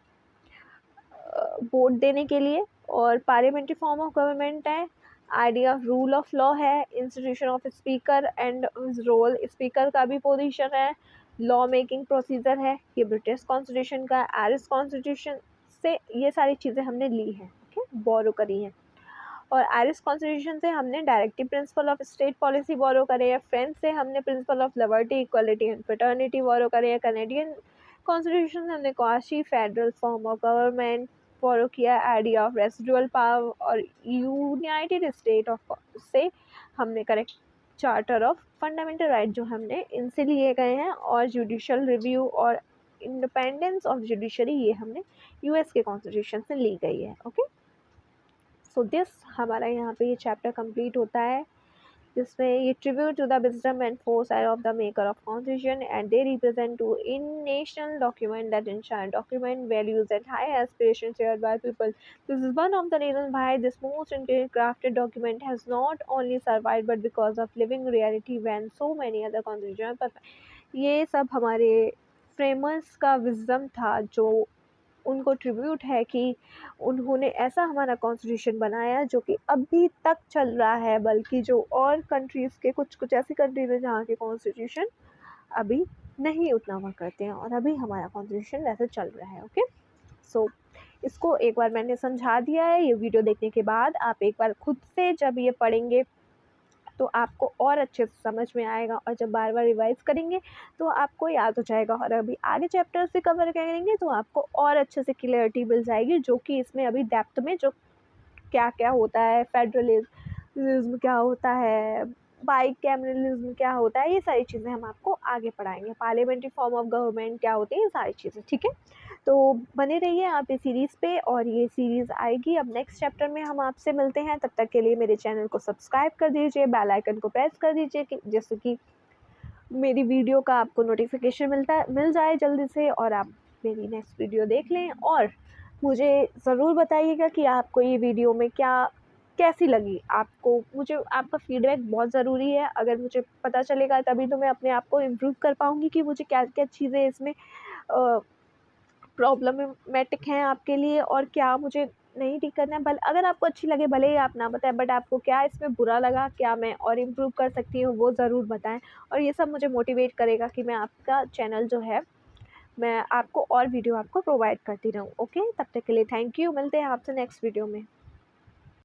वोट देने के लिए, और पार्लियामेंट्री फॉर्म ऑफ गवर्नमेंट है, idea of rule of law है, institution of speaker and role, speaker का भी पोजीशन है, लॉ मेकिंग प्रोसीजर है। ये ब्रिटिश कॉन्स्टिट्यूशन का, आयरिश कॉन्स्टिट्यूशन से ये सारी चीज़ें हमने ली हैं, ओके, बोरो करी हैं। और आयरिश कॉन्स्टिट्यूशन से हमने directive principle of state policy borrow करे हैं, फ्रेंच से हमने principle of liberty equality and fraternity borrow करे हैं, कैनेडियन कॉन्स्टिट्यूशन से हमने quasi federal form of government borrow किया, आइडिया ऑफ रेसिडुअल पावर, और यूनाइटेड स्टेट ऑफ से हमने correct charter of fundamental right जो हमने इनसे लिए गए हैं, और जुडिशल रिव्यू और इंडिपेंडेंस ऑफ जुडिशरी ये हमने यूएस के कॉन्स्टिट्यूशन से ली गई है। ओके, सो दिस हमारा यहाँ पे ये चैप्टर कंप्लीट होता है, जिसमें ये tribute to the wisdom and foresight of the maker of constitution and they represent to in national document that enshrine document values and high aspirations shared by people. This is one of the reasons why this most intricate crafted document has not only survived but because of living reality when so many other constitutions are perfect. ये सब हमारे framers का wisdom था, जो उनको tribute है कि उन्होंने ऐसा हमारा कॉन्स्टिट्यूशन बनाया जो कि अभी तक चल रहा है, बल्कि जो और कंट्रीज़ के कुछ ऐसी कंट्रीज हैं जहाँ के कॉन्स्टिट्यूशन अभी नहीं उतना वर्क करते हैं, और अभी हमारा कॉन्स्टिट्यूशन वैसे चल रहा है। ओके, सो इसको एक बार मैंने समझा दिया है। ये वीडियो देखने के बाद आप एक बार खुद से जब ये पढ़ेंगे तो आपको और अच्छे से समझ में आएगा, और जब बार बार रिवाइज करेंगे तो आपको याद हो जाएगा, और अभी आगे चैप्टर्स भी कवर करेंगे तो आपको और अच्छे से क्लियरिटी मिल जाएगी, जो कि इसमें अभी डेप्थ में जो क्या क्या होता है, फेडरलिज्म क्या होता है, बाइकैमरलिज्म क्या होता है, ये सारी चीज़ें हम आपको आगे पढ़ाएंगे, पार्लियामेंट्री फॉर्म ऑफ गवर्नमेंट क्या होती है, ये सारी चीज़ें। ठीक है, तो बने रहिए आप इस सीरीज़ पे, और ये सीरीज़ आएगी अब नेक्स्ट चैप्टर में हम आपसे मिलते हैं। तब तक के लिए मेरे चैनल को सब्सक्राइब कर दीजिए, बेल आइकन को प्रेस कर दीजिए कि जैसे कि मेरी वीडियो का आपको नोटिफिकेशन मिल जाए जल्दी से, और आप मेरी नेक्स्ट वीडियो देख लें। और मुझे ज़रूर बताइएगा कि आपको ये वीडियो में कैसी लगी आपको, मुझे आपका फीडबैक बहुत ज़रूरी है। अगर मुझे पता चलेगा तभी तो मैं अपने आप को इम्प्रूव कर पाऊँगी कि मुझे क्या क्या चीज़ें इसमें प्रॉब्लमेटिक हैं आपके लिए, और क्या मुझे नहीं ठीक करना है। अगर आपको अच्छी लगे भले ही आप ना बताएं, बट आपको क्या इसमें बुरा लगा, क्या मैं और इम्प्रूव कर सकती हूँ, वो ज़रूर बताएं। और ये सब मुझे मोटिवेट करेगा कि मैं आपका चैनल जो है मैं आपको और वीडियो आपको प्रोवाइड करती रहूँ। ओके, तब तक के लिए थैंक यू, मिलते हैं आपसे नेक्स्ट वीडियो में।